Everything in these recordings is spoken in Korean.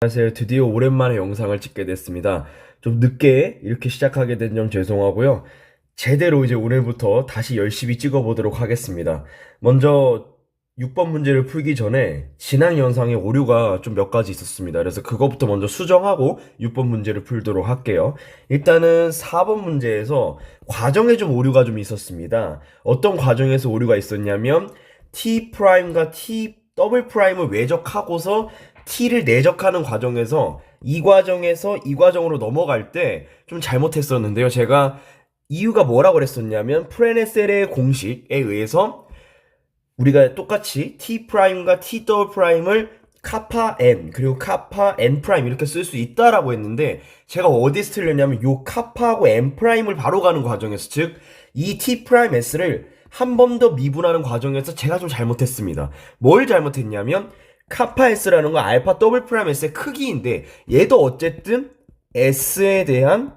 안녕하세요. 드디어 오랜만에 영상을 찍게 됐습니다. 좀 늦게 이렇게 시작하게 된 점 죄송하고요. 제대로 이제 오늘부터 다시 열심히 찍어보도록 하겠습니다. 먼저 6번 문제를 풀기 전에 지난 영상에 오류가 좀 몇 가지 있었습니다. 그래서 그것부터 먼저 수정하고 6번 문제를 풀도록 할게요. 일단은 4번 문제에서 과정에 좀 오류가 좀 있었습니다. 어떤 과정에서 오류가 있었냐면 T'과 T 더블 프라임을 외적하고서 T를 내적하는 과정에서 이 과정에서 이 과정으로 넘어갈 때 좀 잘못했었는데요. 제가 이유가 뭐라고 그랬었냐면 프레네셀의 공식에 의해서 우리가 똑같이 T'과 T 더블 프라임을 카파 N 그리고 카파 N 프라임 이렇게 쓸 수 있다라고 했는데 제가 어디서 틀렸냐면 요 카파하고 N 프라임을 바로 가는 과정에서 즉 이 T 프라임 S를 한 번 더 미분하는 과정에서 제가 좀 잘못했습니다. 뭘 잘못했냐면 카파 S라는 건 알파 더블 프라임 S의 크기인데 얘도 어쨌든 S에 대한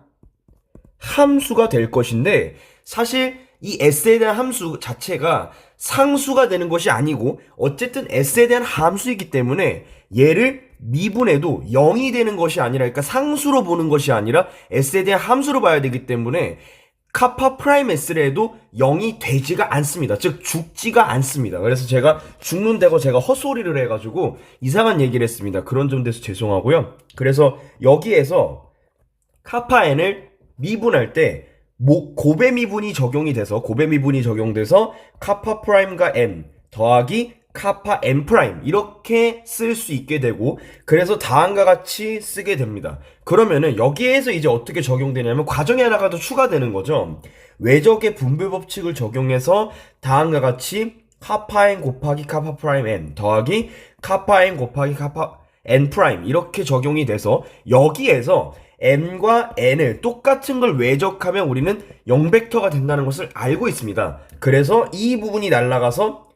함수가 될 것인데 사실 이 S에 대한 함수 자체가 상수가 되는 것이 아니고 어쨌든 S에 대한 함수이기 때문에 얘를 미분해도 0이 되는 것이 아니라 그러니까 상수로 보는 것이 아니라 S에 대한 함수로 봐야 되기 때문에 카파 프라임 S를 해도 0이 되지가 않습니다. 즉 죽지가 않습니다. 그래서 제가 죽는다고 제가 헛소리를 해가지고 이상한 얘기를 했습니다. 그런 점 대해서 죄송하고요. 그래서 여기에서 카파 N을 미분할 때 고배 미분이 적용돼서 카파 프라임과 N 더하기 카파 N 프라임 이렇게 쓸 수 있게 되고 그래서 다음과 같이 쓰게 됩니다. 그러면은 여기에서 이제 어떻게 적용되냐면 과정이 하나가 더 추가되는 거죠. 외적의 분배 법칙을 적용해서 다음과 같이 카파 N 곱하기 카파 프라임 N 더하기 카파 N 곱하기 카파 N 프라임 이렇게 적용이 돼서 여기에서 n과 n을 똑같은 걸 외적하면 우리는 0벡터가 된다는 것을 알고 있습니다. 그래서 이 부분이 날아가서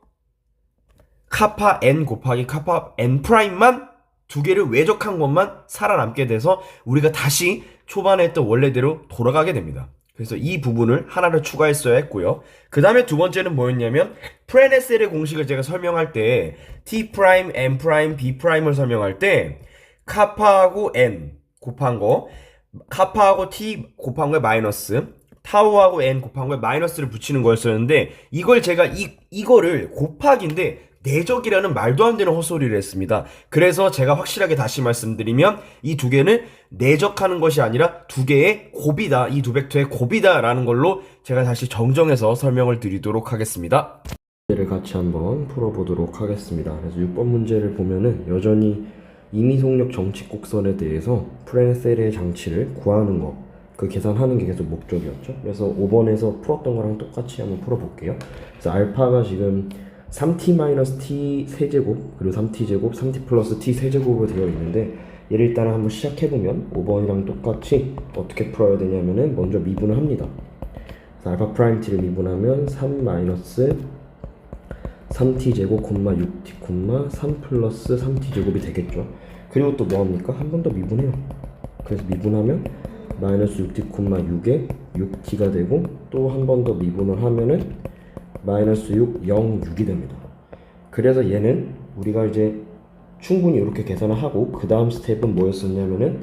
카파 n 곱하기 카파 n 프라임만 두 개를 외적한 것만 살아남게 돼서 우리가 다시 초반에 했던 원래대로 돌아가게 됩니다. 그래서 이 부분을 하나를 추가했어야 했고요. 그 다음에 두 번째는 뭐였냐면 프레네셀의 공식을 제가 설명할 때 t 프라임, n 프라임, b 프라임을 설명할 때 카파하고 n 곱한 거 카파하고 t 곱한 거에 마이너스 타우하고 n 곱한 거에 마이너스를 붙이는 거였었는데 이걸 제가 이거를 곱하기인데 내적이라는 말도 안 되는 헛소리를 했습니다. 그래서 제가 확실하게 다시 말씀드리면 이 두 개는 내적하는 것이 아니라 두 개의 곱이다. 이 두 벡터의 곱이다 라는 걸로 제가 다시 정정해서 설명을 드리도록 하겠습니다. 문제를 같이 한번 풀어보도록 하겠습니다. 그래서 6번 문제를 보면은 여전히 임의속력 정치 곡선에 대해서 프레셀의 장치를 구하는 거, 그 계산하는 게 계속 목적이었죠. 그래서 5번에서 풀었던 거랑 똑같이 한번 풀어볼게요. 그래서 알파가 지금 3t-t 세제곱, 그리고 3t제곱, 3t 플러스 t 세제곱으로 되어 있는데 얘를 일단 한번 시작해보면 5번이랑 똑같이 어떻게 풀어야 되냐면은 먼저 미분을 합니다. 그래서 알파 프라임 t를 미분하면 3 마이너스 3t제곱, 6t, 3 플러스 3t제곱이 되겠죠. 그리고 또 뭐합니까? 한 번 더 미분해요. 그래서 미분하면 마이너스 6t, 6에 6t가 되고 또 한 번 더 미분을 하면은 마이너스 6, 0, 6이 됩니다. 그래서 얘는 우리가 이제 충분히 이렇게 계산을 하고 그 다음 스텝은 뭐였었냐면은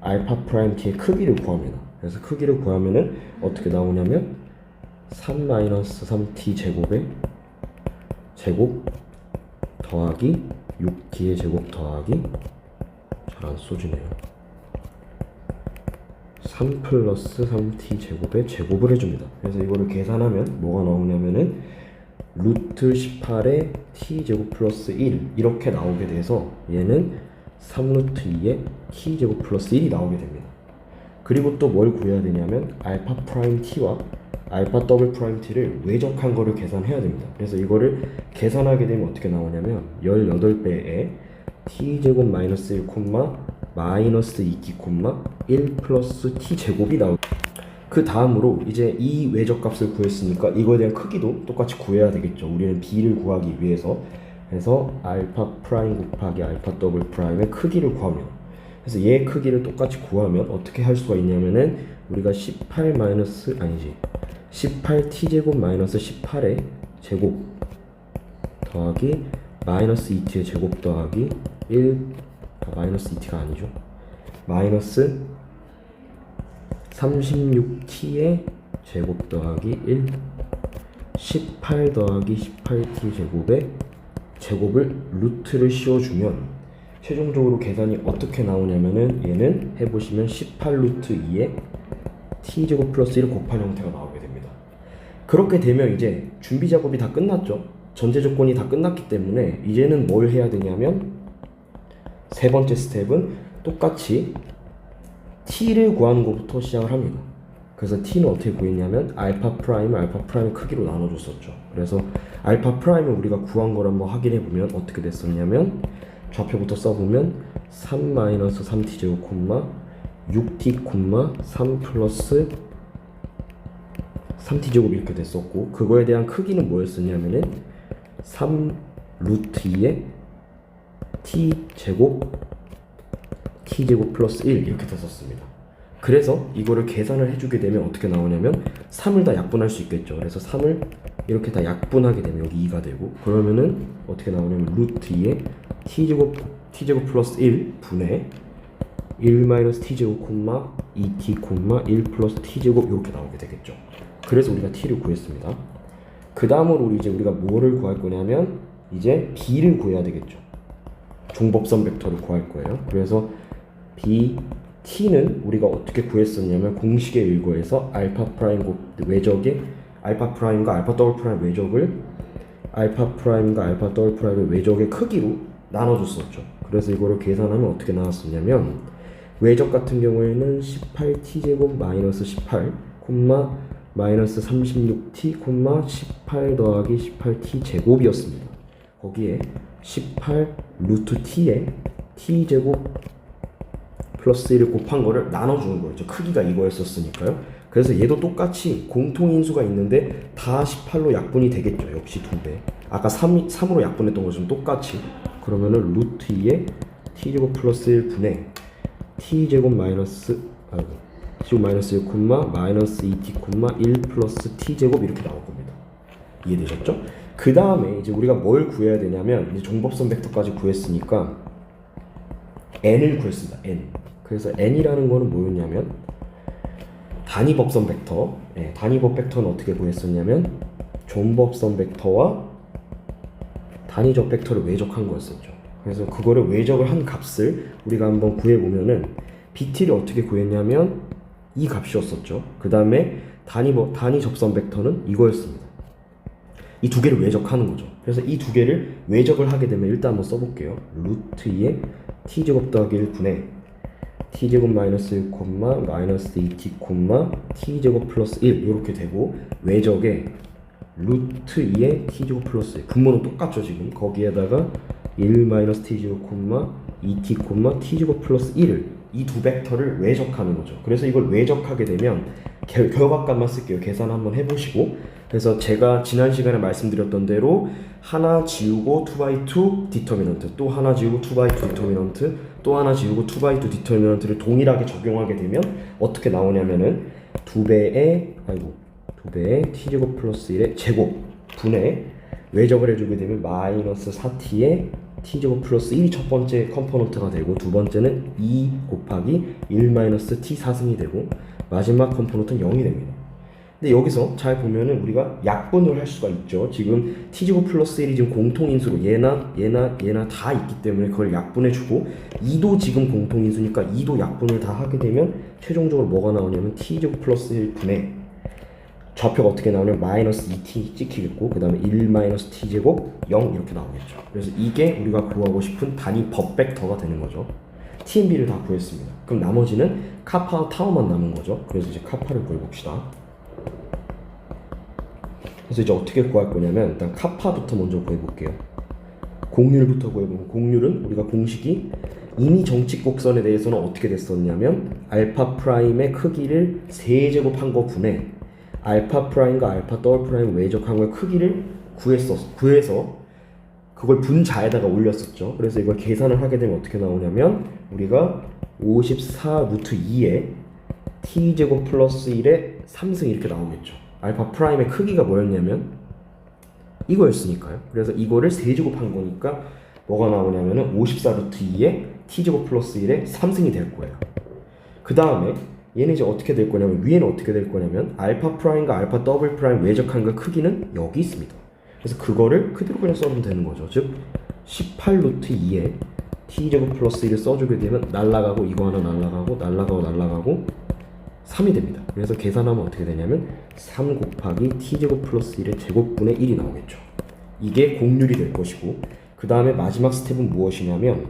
알파 프라임 t의 크기를 구합니다. 그래서 크기를 구하면은 어떻게 나오냐면 3 마이너스 3t 제곱에 제곱 더하기 6t의 제곱 더하기 잘 안 써지네요. 3 플러스 3t 제곱의 제곱을 해줍니다. 그래서 이거를 계산하면 뭐가 나오냐면은 루트 18에 t 제곱 플러스 1 이렇게 나오게 돼서 얘는 3루트 2에 t 제곱 플러스 1이 나오게 됩니다. 그리고 또 뭘 구해야 되냐면 알파 프라임 t와 알파 더블 프라임 t를 외적한 거를 계산해야 됩니다. 그래서 이거를 계산하게 되면 어떻게 나오냐면 18배에 t제곱 마이너스 1, 마이너스 2t, 1 플러스 t제곱이 나옵니다. 그 다음으로 이제 이 외적값을 구했으니까 이거에 대한 크기도 똑같이 구해야 되겠죠. 우리는 b를 구하기 위해서. 그래서 알파 프라임 곱하기 알파 더블 프라임의 크기를 구합니다. 그래서 얘의 크기를 똑같이 구하면 어떻게 할 수가 있냐면은 우리가 18t제곱 마이너스 18의 제곱 더하기 마이너스 2t의 제곱 더하기 1 마이너스 2t가 아니죠. 마이너스 36t의 제곱 더하기 1 18 더하기 18t 제곱에 제곱을 루트를 씌워주면 최종적으로 계산이 어떻게 나오냐면은 얘는 해보시면 18 루트 2에 t제곱 플러스 1을 곱한 형태가 나오게 됩니다. 그렇게 되면 이제 준비 작업이 다 끝났죠. 전제 조건이 다 끝났기 때문에 이제는 뭘 해야 되냐면 세 번째 스텝은 똑같이 t를 구하는 것부터 시작을 합니다. 그래서 t는 어떻게 구했냐면 알파 프라임을 크기로 나눠줬었죠. 그래서 알파 프라임을 우리가 구한 걸 한번 확인해 보면 어떻게 됐었냐면 좌표부터 써보면 3-3t 제곱 콤마 6t 콤마 3 플러스 3t 제곱 이렇게 됐었고, 그거에 대한 크기는 뭐였었냐면은 3 루트 2에 t 제곱 플러스 1 이렇게 됐었습니다. 그래서 이거를 계산을 해주게 되면 어떻게 나오냐면 3을 다 약분할 수 있겠죠. 그래서 3을 이렇게 다 약분하게 되면 여기 2가 되고, 그러면은 어떻게 나오냐면 루트 2에 t제곱 플러스 1 분의 1 마이너스 t제곱 콤마 2t 콤마 1 플러스 t제곱 이렇게 나오게 되겠죠. 그래서 우리가 t를 구했습니다. 그 다음으로 우리가 뭐를 구할 거냐면 이제 b를 구해야 되겠죠. 종법선 벡터를 구할 거예요. 그래서 t는 우리가 어떻게 구했었냐면 공식에 의거해서 알파 프라임 외적의 알파 프라임과 알파 더블 프라임 외적을 알파 프라임과 알파 더블 프라임의 외적의 크기로 나눠줬었죠. 그래서 이거를 계산하면 어떻게 나왔었냐면 외적 같은 경우에는 18t 제곱 마이너스 18 콤마 마이너스 36t 콤마 18 더하기 18t 제곱이었습니다. 거기에 18 루트 t에 t 제곱 플러스 1을 곱한 거를 나눠주는 거였죠. 크기가 이거였었으니까요. 그래서 얘도 똑같이 공통인수가 있는데 다 18로 약분이 되겠죠. 역시 2배. 아까 3으로 약분했던 것처럼 똑같이. 그러면은 루트 2에 t제곱 플러스 1 분의 t제곱 마이너스 t제곱 마이너스 1 콤마 마이너스 2t 콤마 1 플러스 t제곱 이렇게 나올 겁니다. 이해되셨죠? 그 다음에 이제 우리가 뭘 구해야 되냐면 이제 종법선 벡터까지 구했으니까 n을 구했습니다. n. 그래서 n이라는 거는 뭐였냐면 단위법선 벡터. 단위법 벡터는 어떻게 구했었냐면 존법선 벡터와 단위적 벡터를 외적한 거였었죠. 그래서 그거를 외적을 한 값을 우리가 한번 구해보면은 bt를 어떻게 구했냐면 이 값이었었죠. 그 다음에 단위 접선 벡터는 이거였습니다. 이 두 개를 외적하는 거죠. 그래서 이 두 개를 외적을 하게 되면 일단 한번 써볼게요. 루트 2에 t제곱 더하기 1 분의 t제곱 마이너스 1 콤마 마이너스 2t 콤마 t제곱 플러스 1 이렇게 되고, 외적에 루트 2에 t제곱 플러스 1 분모는 똑같죠. 지금 거기에다가 1 마이너스 t제곱 콤마 2t 콤마 t제곱 플러스 1을 이 두 벡터를 외적하는 거죠. 그래서 이걸 외적하게 되면 결과값만 쓸게요. 계산 한번 해보시고. 그래서 제가 지난 시간에 말씀드렸던 대로 하나 지우고 2x2 디터미넌트, 또 하나 지우고 2x2 디터미넌트, 또 하나 지우고 2x2 디터미넌트를 동일하게 적용하게 되면 어떻게 나오냐면은 2배의 t제곱 플러스 1의 제곱 분의 외적을 해주게 되면 마이너스 4t의 t제곱 플러스 1이 첫 번째 컴포넌트가 되고, 두 번째는 2 곱하기 1 마이너스 t 사승이 되고, 마지막 컴포넌트는 0이 됩니다. 근데 여기서 잘 보면은 우리가 약분을 할 수가 있죠. 지금 t제곱 플러스 1이 지금 공통인수로 얘나 다 있기 때문에 그걸 약분해주고, 2도 지금 공통인수니까 2도 약분을 다 하게 되면 최종적으로 뭐가 나오냐면 t제곱 플러스 1 분의 좌표가 어떻게 나오냐면 마이너스 2t 찍히겠고, 그 다음에 1 마이너스 t제곱 0 이렇게 나오겠죠. 그래서 이게 우리가 구하고 싶은 단위 법 벡터가 되는 거죠. t and b를 다 구했습니다. 그럼 나머지는 카파와 타워만 남은 거죠. 그래서 이제 카파를 구해봅시다. 그래서 이제 어떻게 구할 거냐면 일단 카파부터 먼저 구해볼게요. 공률부터 구해보면, 공률은 우리가 공식이 이미 정칙 곡선에 대해서는 어떻게 됐었냐면 알파 프라임의 크기를 세제곱한 거 분해 알파 프라임과 알파 더블 프라임 외적한 거의 크기를 구해서 그걸 분자에다가 올렸었죠. 그래서 이걸 계산을 하게 되면 어떻게 나오냐면 우리가 54 루트 2에 t제곱 플러스 1의 3승 이렇게 나오겠죠. 알파 프라임의 크기가 뭐였냐면 이거였으니까요. 그래서 이거를 세제곱한 거니까 뭐가 나오냐면은 54 루트 2에 t제곱 플러스 1의 3승이 될 거예요. 그 다음에 얘는 이제 어떻게 될 거냐면 위에는 어떻게 될 거냐면 알파 프라임과 알파 더블 프라임 외적한과 크기는 여기 있습니다. 그래서 그거를 그대로 그냥 써주면 되는 거죠. 즉 18 루트 2에 t제곱 플러스 1을 써주게 되면 날라가고 이거 하나 날라가고 3이 됩니다. 그래서 계산하면 어떻게 되냐면 3 곱하기 t제곱 플러스 1의 제곱분의 1이 나오겠죠. 이게 공률이 될 것이고, 그 다음에 마지막 스텝은 무엇이냐면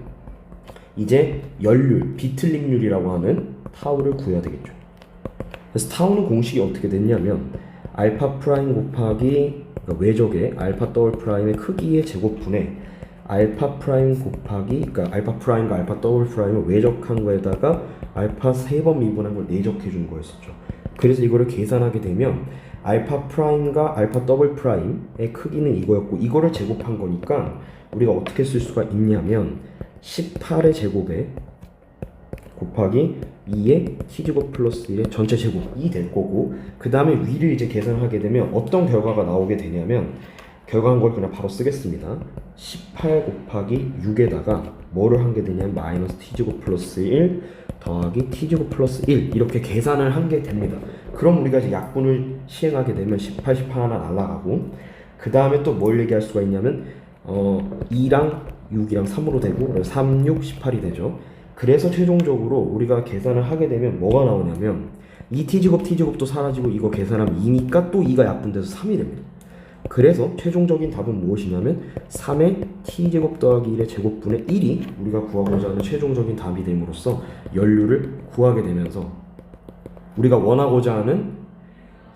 이제 연률, 비틀림률이라고 하는 타우를 구해야 되겠죠. 그래서 타우는 공식이 어떻게 됐냐면 알파 프라임 곱하기 그러니까 외적의 알파 더블 프라임의 크기의 제곱분에 알파 프라임 곱하기 그러니까 알파 프라임과 알파 더블 프라임을 외적한 거에다가 알파 3번 미분한 걸 내적해 준 거였었죠. 그래서 이거를 계산하게 되면 알파 프라임과 알파 더블 프라임의 크기는 이거였고 이거를 제곱한 거니까 우리가 어떻게 쓸 수가 있냐면 18의 제곱에 곱하기 2의 t제곱 플러스 1의 전체 제곱이 될 거고, 그 다음에 위를 이제 계산하게 되면 어떤 결과가 나오게 되냐면 결과한 걸 그냥 바로 쓰겠습니다. 18 곱하기 6에다가 뭐를 하게 되냐면 마이너스 t제곱 플러스 1 더하기 t제곱 플러스 1 이렇게 계산을 한 게 됩니다. 그럼 우리가 이제 약분을 시행하게 되면 18, 18 하나 날라가고, 그 다음에 또 뭘 얘기할 수가 있냐면 2랑 6이랑 3으로 되고, 그래서 3, 6, 18이 되죠. 그래서 최종적으로 우리가 계산을 하게 되면 뭐가 나오냐면 이 t제곱도 사라지고 이거 계산하면 2니까 또 2가 약분돼서 3이 됩니다. 그래서 최종적인 답은 무엇이냐면 3의 t제곱 더하기 1의 제곱분의 1이 우리가 구하고자 하는 최종적인 답이 됨으로써 연률을 구하게 되면서 우리가 원하고자 하는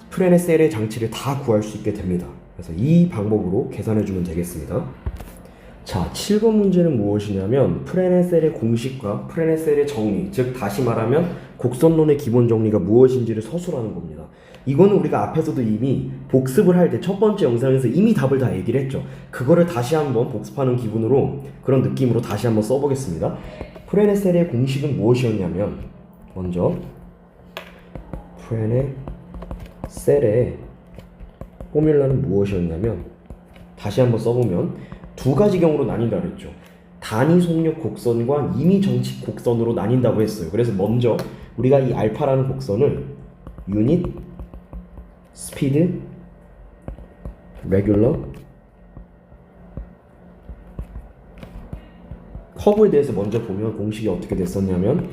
프레네셀의 장치를 다 구할 수 있게 됩니다. 그래서 이 방법으로 계산해주면 되겠습니다. 자, 7번 문제는 무엇이냐면 프레네셀의 공식과 프레네셀의 정리, 즉 다시 말하면 곡선론의 기본 정리가 무엇인지를 서술하는 겁니다. 이거는 우리가 앞에서도 이미 복습을 할 때 첫 번째 영상에서 이미 답을 다 얘기를 했죠. 그거를 다시 한번 복습하는 기분으로 그런 느낌으로 다시 한번 써보겠습니다. 프레네셀의 공식은 무엇이었냐면 먼저 프레네셀의 포뮬라는 무엇이었냐면 다시 한번 써보면 두 가지 경우로 나뉜다고 했죠. 단위 속력 곡선과 임의 정칙 곡선으로 나뉜다고 했어요. 그래서 먼저 우리가 이 알파라는 곡선을 유닛 스피드 레귤러 커브에 대해서 먼저 보면 공식이 어떻게 됐었냐면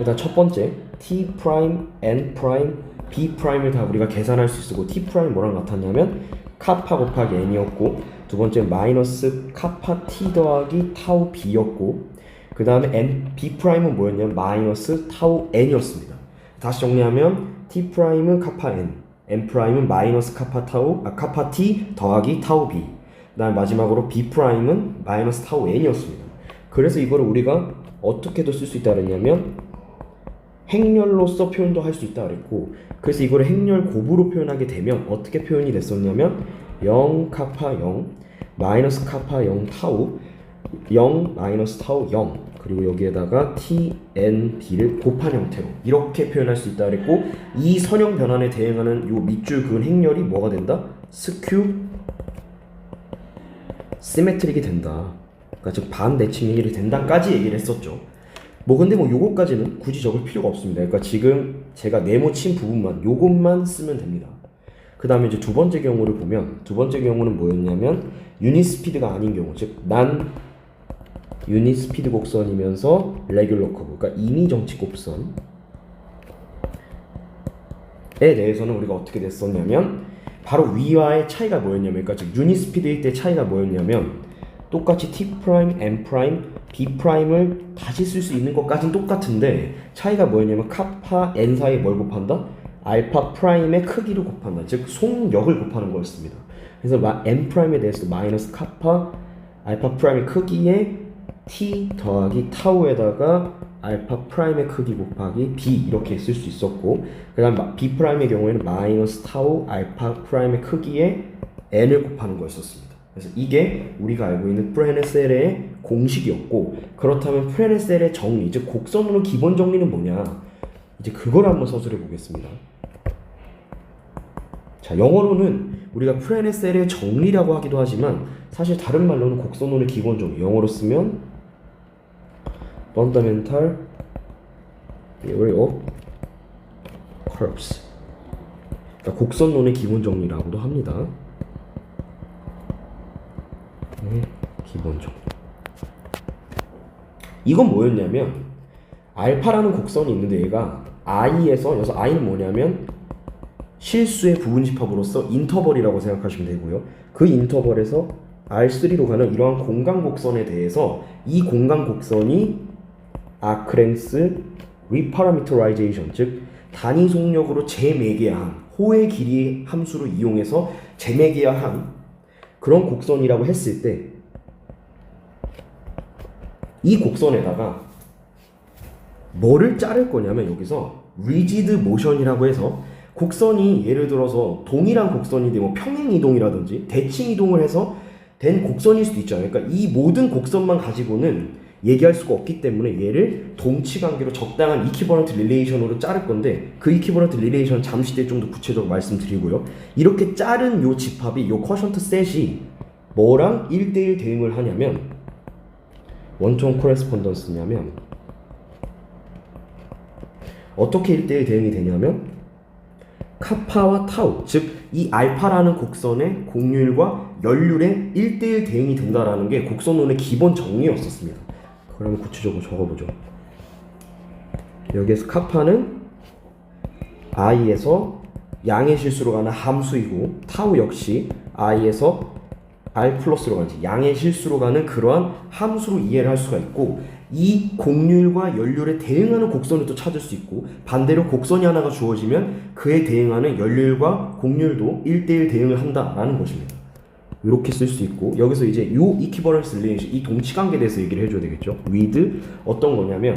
일단 첫 번째 t 프라임, n 프라임, b 프라임을 다 우리가 계산할 수 있었고 t 프라임 뭐랑 같았냐면 카파 곱하기 n이었고, 두 번째 마이너스 카파 t 더하기 타우 b였고, 그 다음에 n b 프라임은 뭐였냐면 마이너스 타우 n이었습니다. 다시 정리하면 t 프라임은 카파 n 프라임은 마이너스 카파 카파 t 더하기 타우 b, 그 다음에 마지막으로 b 프라임은 마이너스 타우 n이었습니다. 그래서 이거를 우리가 어떻게도 쓸 수 있다 그랬냐면 행렬로서 표현도 할 수 있다 그랬고, 그래서 이거를 행렬 곱으로 표현하게 되면 어떻게 표현이 됐었냐면 0 카파 0 마이너스 카파 0 타우 0 마이너스 타우 0 그리고 여기에다가 t, n, d를 곱한 형태로 이렇게 표현할 수 있다 그랬고, 이 선형 변환에 대응하는 요 밑줄 그은 행렬이 뭐가 된다? 스큐 시메트릭이 된다. 그러니까 즉 반대칭행이 된다까지 얘기를 했었죠. 근데 요거까지는 굳이 적을 필요가 없습니다. 그러니까 지금 제가 네모 친 부분만 요것만 쓰면 됩니다. 그 다음에 이제 두 번째 경우를 보면 두 번째 경우는 뭐였냐면 유닛 스피드가 아닌 경우, 즉 난 유닛 스피드 곡선이면서 레귤러 커브, 그러니까 임의 정칙 곡선에 대해서는 우리가 어떻게 됐었냐면 바로 위와의 차이가 뭐였냐면, 그러니까 즉 유닛 스피드일 때 차이가 뭐였냐면 똑같이 t 프라임, n 프라임, b 프라임을 다시 쓸 수 있는 것까지는 똑같은데 차이가 뭐였냐면 카파 n 사이에 뭘 곱한다? 알파 프라임의 크기를 곱한다. 즉 속력을 곱하는 거였습니다. 그래서 n 프라임에 대해서 마이너스 카파 알파 프라임의 크기에 t 더하기 타우에다가 알파 프라임의 크기 곱하기 b 이렇게 쓸 수 있었고, 그 다음 b 프라임의 경우에는 마이너스 타우 알파 프라임의 크기에 n을 곱하는 거였었습니다. 그래서 이게 우리가 알고 있는 프레네셀의 공식이었고, 그렇다면 프레네셀의 정리, 즉 곡선으로 기본 정리는 뭐냐? 이제 그걸 한번 서술해 보겠습니다. 자, 영어로는 우리가 프레네셀의 정리라고 하기도 하지만 사실 다른 말로는 곡선론의 기본 정리, 영어로 쓰면 fundamental theory of curves. 그러니까 곡선론의 기본 정리라고도 합니다. 네, 기본 정리. 이건 뭐였냐면 알파라는 곡선이 있는데 얘가 i에서, 여기서 i는 뭐냐면 실수의 부분집합으로서 인터벌이라고 생각하시면 되고요. 그 인터벌에서 R3로 가는 이러한 공간 곡선에 대해서 이 공간 곡선이 아크랭스 리파라미터라이제이션, 즉 단위 속력으로 재매개한 호의 길이 함수를 이용해서 재매개한 그런 곡선이라고 했을 때 이 곡선에다가 뭐를 자를 거냐면 여기서 리지드 모션이라고 해서 곡선이 예를 들어서 동일한 곡선인데 뭐 평행 이동이라든지 대칭 이동을 해서 된 곡선일 수도 있잖아요. 그러니까 이 모든 곡선만 가지고는 얘기할 수가 없기 때문에 얘를 동치관계로 적당한 이퀴버런트 릴레이션으로 자를 건데 그 이퀴버런트 릴레이션 잠시 뒤에 좀 더 구체적으로 말씀드리고요. 이렇게 자른 요 집합이 요 쿼션트 셋이 뭐랑 1대1 대응을 하냐면 원톤 코레스폰던스냐면 어떻게 1대1 대응이 되냐면 카파와 타우, 즉 이 알파라는 곡선의 곡률과 연률의 1대1 대응이 된다라는 게 곡선론의 기본 정리였었습니다. 그러면 구체적으로 적어보죠. 여기에서 카파는 i에서 양의 실수로 가는 함수이고 타우 역시 i에서 r 플러스로 가는 양의 실수로 가는 그러한 함수로 이해를 할 수가 있고 이 곡률과 연률에 대응하는 곡선을 또 찾을 수 있고 반대로 곡선이 하나가 주어지면 그에 대응하는 연률과 곡률도 1대1 대응을 한다라는 것입니다. 이렇게 쓸 수 있고 여기서 이제 이 이퀴버런스 릴레이션, 이 동치관계에 대해서 얘기를 해줘야 되겠죠. with 어떤 거냐면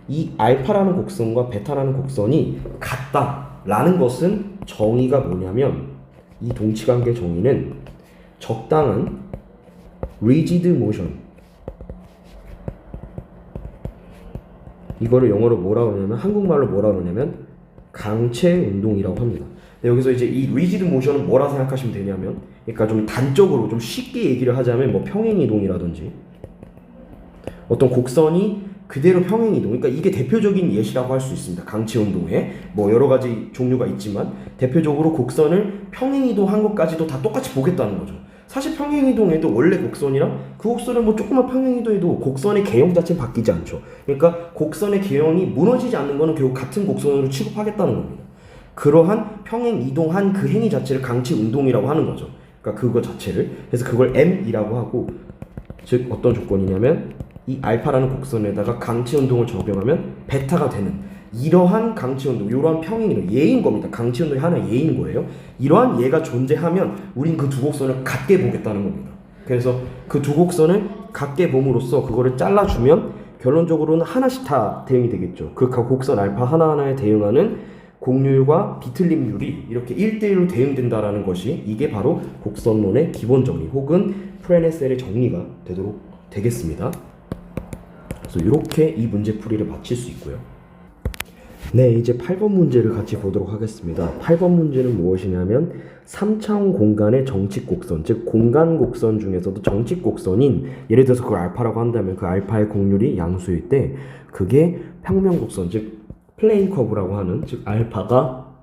이 알파라는 곡선과 베타라는 곡선이 같다라는 것은 정의가 뭐냐면 이 동치관계 정의는 적당한 rigid motion, 이거를 영어로 뭐라고 하냐면 한국말로 뭐라고 하냐면 강체 운동이라고 합니다. 여기서 이제 이 rigid motion은 뭐라 생각하시면 되냐면 그러니까 좀 단적으로 좀 쉽게 얘기를 하자면 뭐 평행 이동이라든지 어떤 곡선이 그대로 평행 이동, 그러니까 이게 대표적인 예시라고 할 수 있습니다. 강체 운동에 뭐 여러 가지 종류가 있지만 대표적으로 곡선을 평행 이동한 것까지도 다 똑같이 보겠다는 거죠. 사실 평행 이동에도 원래 곡선이랑 그 곡선을 뭐 조금만 평행 이동해도 곡선의 개형 자체는 바뀌지 않죠. 그러니까 곡선의 개형이 무너지지 않는 거는 결국 같은 곡선으로 취급하겠다는 겁니다. 그러한 평행 이동한 그 행위 자체를 강체 운동이라고 하는 거죠. 그러니까 그거 자체를. 그래서 그걸 M이라고 하고, 즉 어떤 조건이냐면 이 알파라는 곡선에다가 강체 운동을 적용하면 베타가 되는 이러한 강체 운동, 이러한 평행 이동, 예인 겁니다. 강체 운동이 하나의 예인 거예요. 이러한 예가 존재하면 우린 그 두 곡선을 같게 보겠다는 겁니다. 그래서 그 두 곡선을 같게 봄으로써 그거를 잘라주면 결론적으로는 하나씩 다 대응이 되겠죠. 그 곡선 알파 하나하나에 대응하는 곡률과 비틀림률이 이렇게 1대1로 대응된다라는 것이 이게 바로 곡선론의 기본 정리 혹은 프레네셀의 정리가 되도록 되겠습니다. 그래서 이렇게 이 문제풀이를 마칠 수 있고요. 네, 이제 8번 문제를 같이 보도록 하겠습니다. 8번 문제는 무엇이냐면 3차원 공간의 정칙 곡선, 즉 공간 곡선 중에서도 정칙 곡선인, 예를 들어서 그걸 알파라고 한다면 그 알파의 곡률이 양수일 때 그게 평면 곡선, 즉 플레인 커브라고 하는, 즉 알파가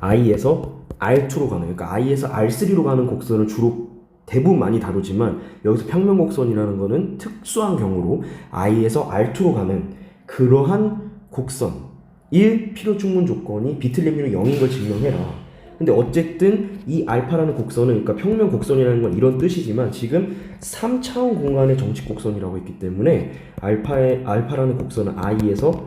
i에서 r2로 가는, 그러니까 i에서 r3로 가는 곡선을 주로 대부분 많이 다루지만 여기서 평면 곡선이라는 거는 특수한 경우로 i에서 r2로 가는 그러한 곡선 1. 필요 충분 조건이 비틀림률이 0인 걸 증명해라. 근데 어쨌든 이 알파라는 곡선은, 그러니까 평면 곡선이라는 건 이런 뜻이지만 지금 3차원 공간의 정칙 곡선이라고 했기 때문에 알파라는 곡선은 i에서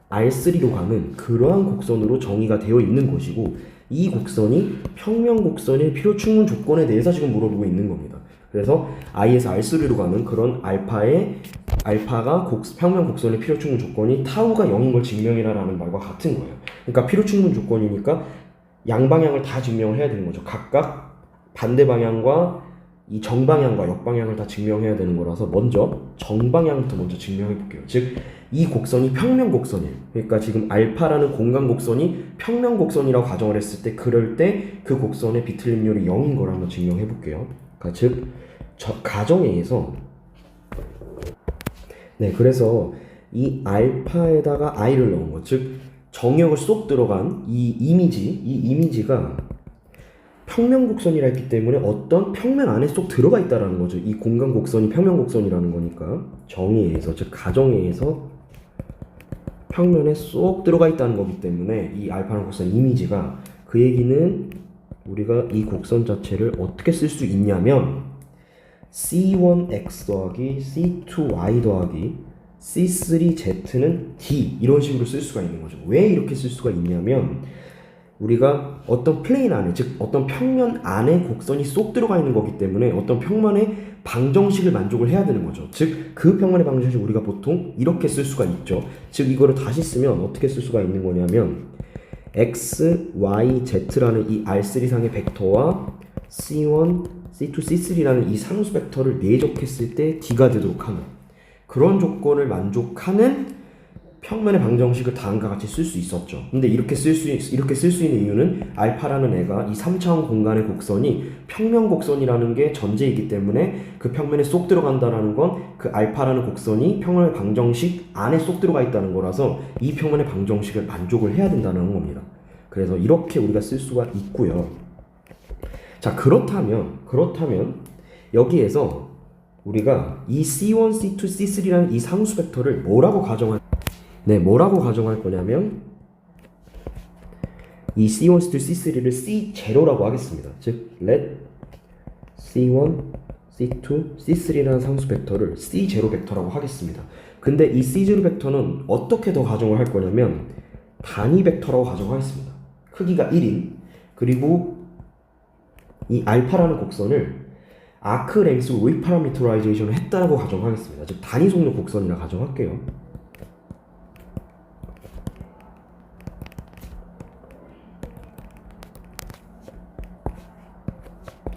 R3로 가는 그러한 곡선으로 정의가 되어 있는 것이고, 이 곡선이 평면 곡선의 필요 충분 조건에 대해서 지금 물어보고 있는 겁니다. 그래서 i에서 R3로 가는 그런 알파가 평면 곡선의 필요 충분 조건이 타우가 0인 걸 증명이라는 말과 같은 거예요. 그러니까 필요 충분 조건이니까 양방향을 다 증명을 해야 되는 거죠. 각각 반대 방향과 이 정방향과 역방향을 다 증명해야 되는 거라서 먼저 정방향부터 먼저 증명해 볼게요. 즉 이 곡선이 평면 곡선이에요. 그러니까 지금 알파라는 공간 곡선이 평면 곡선이라고 가정을 했을 때 그럴 때 그 곡선의 비틀림률이 0인 걸 한번 증명해 볼게요. 그러니까 즉 가정에 의해서, 네, 그래서 이 알파에다가 i를 넣은 것, 즉 정역을 쏙 들어간 이 이미지가 평면 곡선이라 했기 때문에 어떤 평면 안에 쏙 들어가 있다라는 거죠. 이 공간 곡선이 평면 곡선이라는 거니까 정의에 의해서, 즉 가정에 의해서 평면에 쏙 들어가 있다는 거기 때문에 이 알파라는 곡선 이미지가, 그 얘기는 우리가 이 곡선 자체를 어떻게 쓸 수 있냐면 C1x 더하기 C2y 더하기 C3z는 D 이런 식으로 쓸 수가 있는 거죠. 왜 이렇게 쓸 수가 있냐면 우리가 어떤 플레인 안에, 즉 어떤 평면 안에 곡선이 쏙 들어가 있는 거기 때문에 어떤 평면의 방정식을 만족을 해야 되는 거죠. 즉 그 평면의 방정식을 우리가 보통 이렇게 쓸 수가 있죠. 즉 이거를 다시 쓰면 어떻게 쓸 수가 있는 거냐면 x, y, z라는 이 R3상의 벡터와 C1, C2, C3라는 이 상수 벡터를 내적했을 때 D가 되도록 하는 그런 조건을 만족하는 평면의 방정식을 다음과 같이 쓸 수 있었죠. 근데 이렇게 쓸 수 있는 이유는 알파라는 애가 이 3차원 공간의 곡선이 평면 곡선이라는 게 전제이기 때문에 그 평면에 쏙 들어간다라는 건 그 알파라는 곡선이 평면의 방정식 안에 쏙 들어가 있다는 거라서 이 평면의 방정식을 만족을 해야 된다는 겁니다. 그래서 이렇게 우리가 쓸 수가 있고요. 자, 그렇다면 여기에서 우리가 이 C1, C2, C3라는 이 상수 벡터를 뭐라고 가정할 거냐면 이 C1, C2, C3를 C0라고 하겠습니다. 즉 let C1, C2, C3라는 상수 벡터를 C0 벡터라고 하겠습니다. 근데 이 C0 벡터는 어떻게 더 가정을 할 거냐면 단위 벡터라고 가정하겠습니다. 크기가 1인, 그리고 이 알파라는 곡선을 아크 랭스로 리파라미터라이제이션을 했다라고 가정하겠습니다. 즉 단위 속력 곡선이라 가정할게요.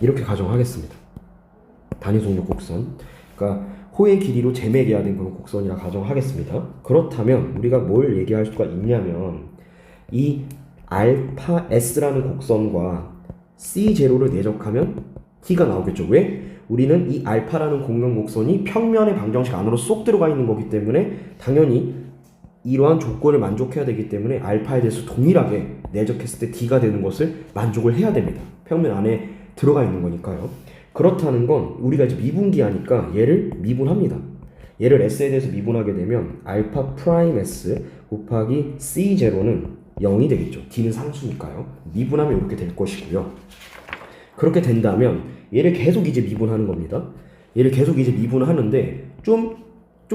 이렇게 가정하겠습니다. 단위 속력 곡선, 그러니까 호의 길이로 재매개야 된 그런 곡선이라 가정하겠습니다. 그렇다면 우리가 뭘 얘기할 수가 있냐면 이 알파 S라는 곡선과 C0를 내적하면 T가 나오겠죠. 왜? 우리는 이 알파라는 공간 곡선이 평면의 방정식 안으로 쏙 들어가 있는 거기 때문에 당연히 이러한 조건을 만족해야 되기 때문에 알파에 대해서 동일하게 내적했을 때 D가 되는 것을 만족을 해야 됩니다. 평면 안에 들어가 있는 거니까요. 그렇다는 건 우리가 이제 미분기하니까 얘를 미분합니다. 얘를 S에 대해서 미분하게 되면 알파 프라임 S 곱하기 C0는 0이 되겠죠. D는 상수니까요. 미분하면 이렇게 될 것이고요. 그렇게 된다면 얘를 계속 이제 미분하는 겁니다. 얘를 계속 이제 미분하는데 좀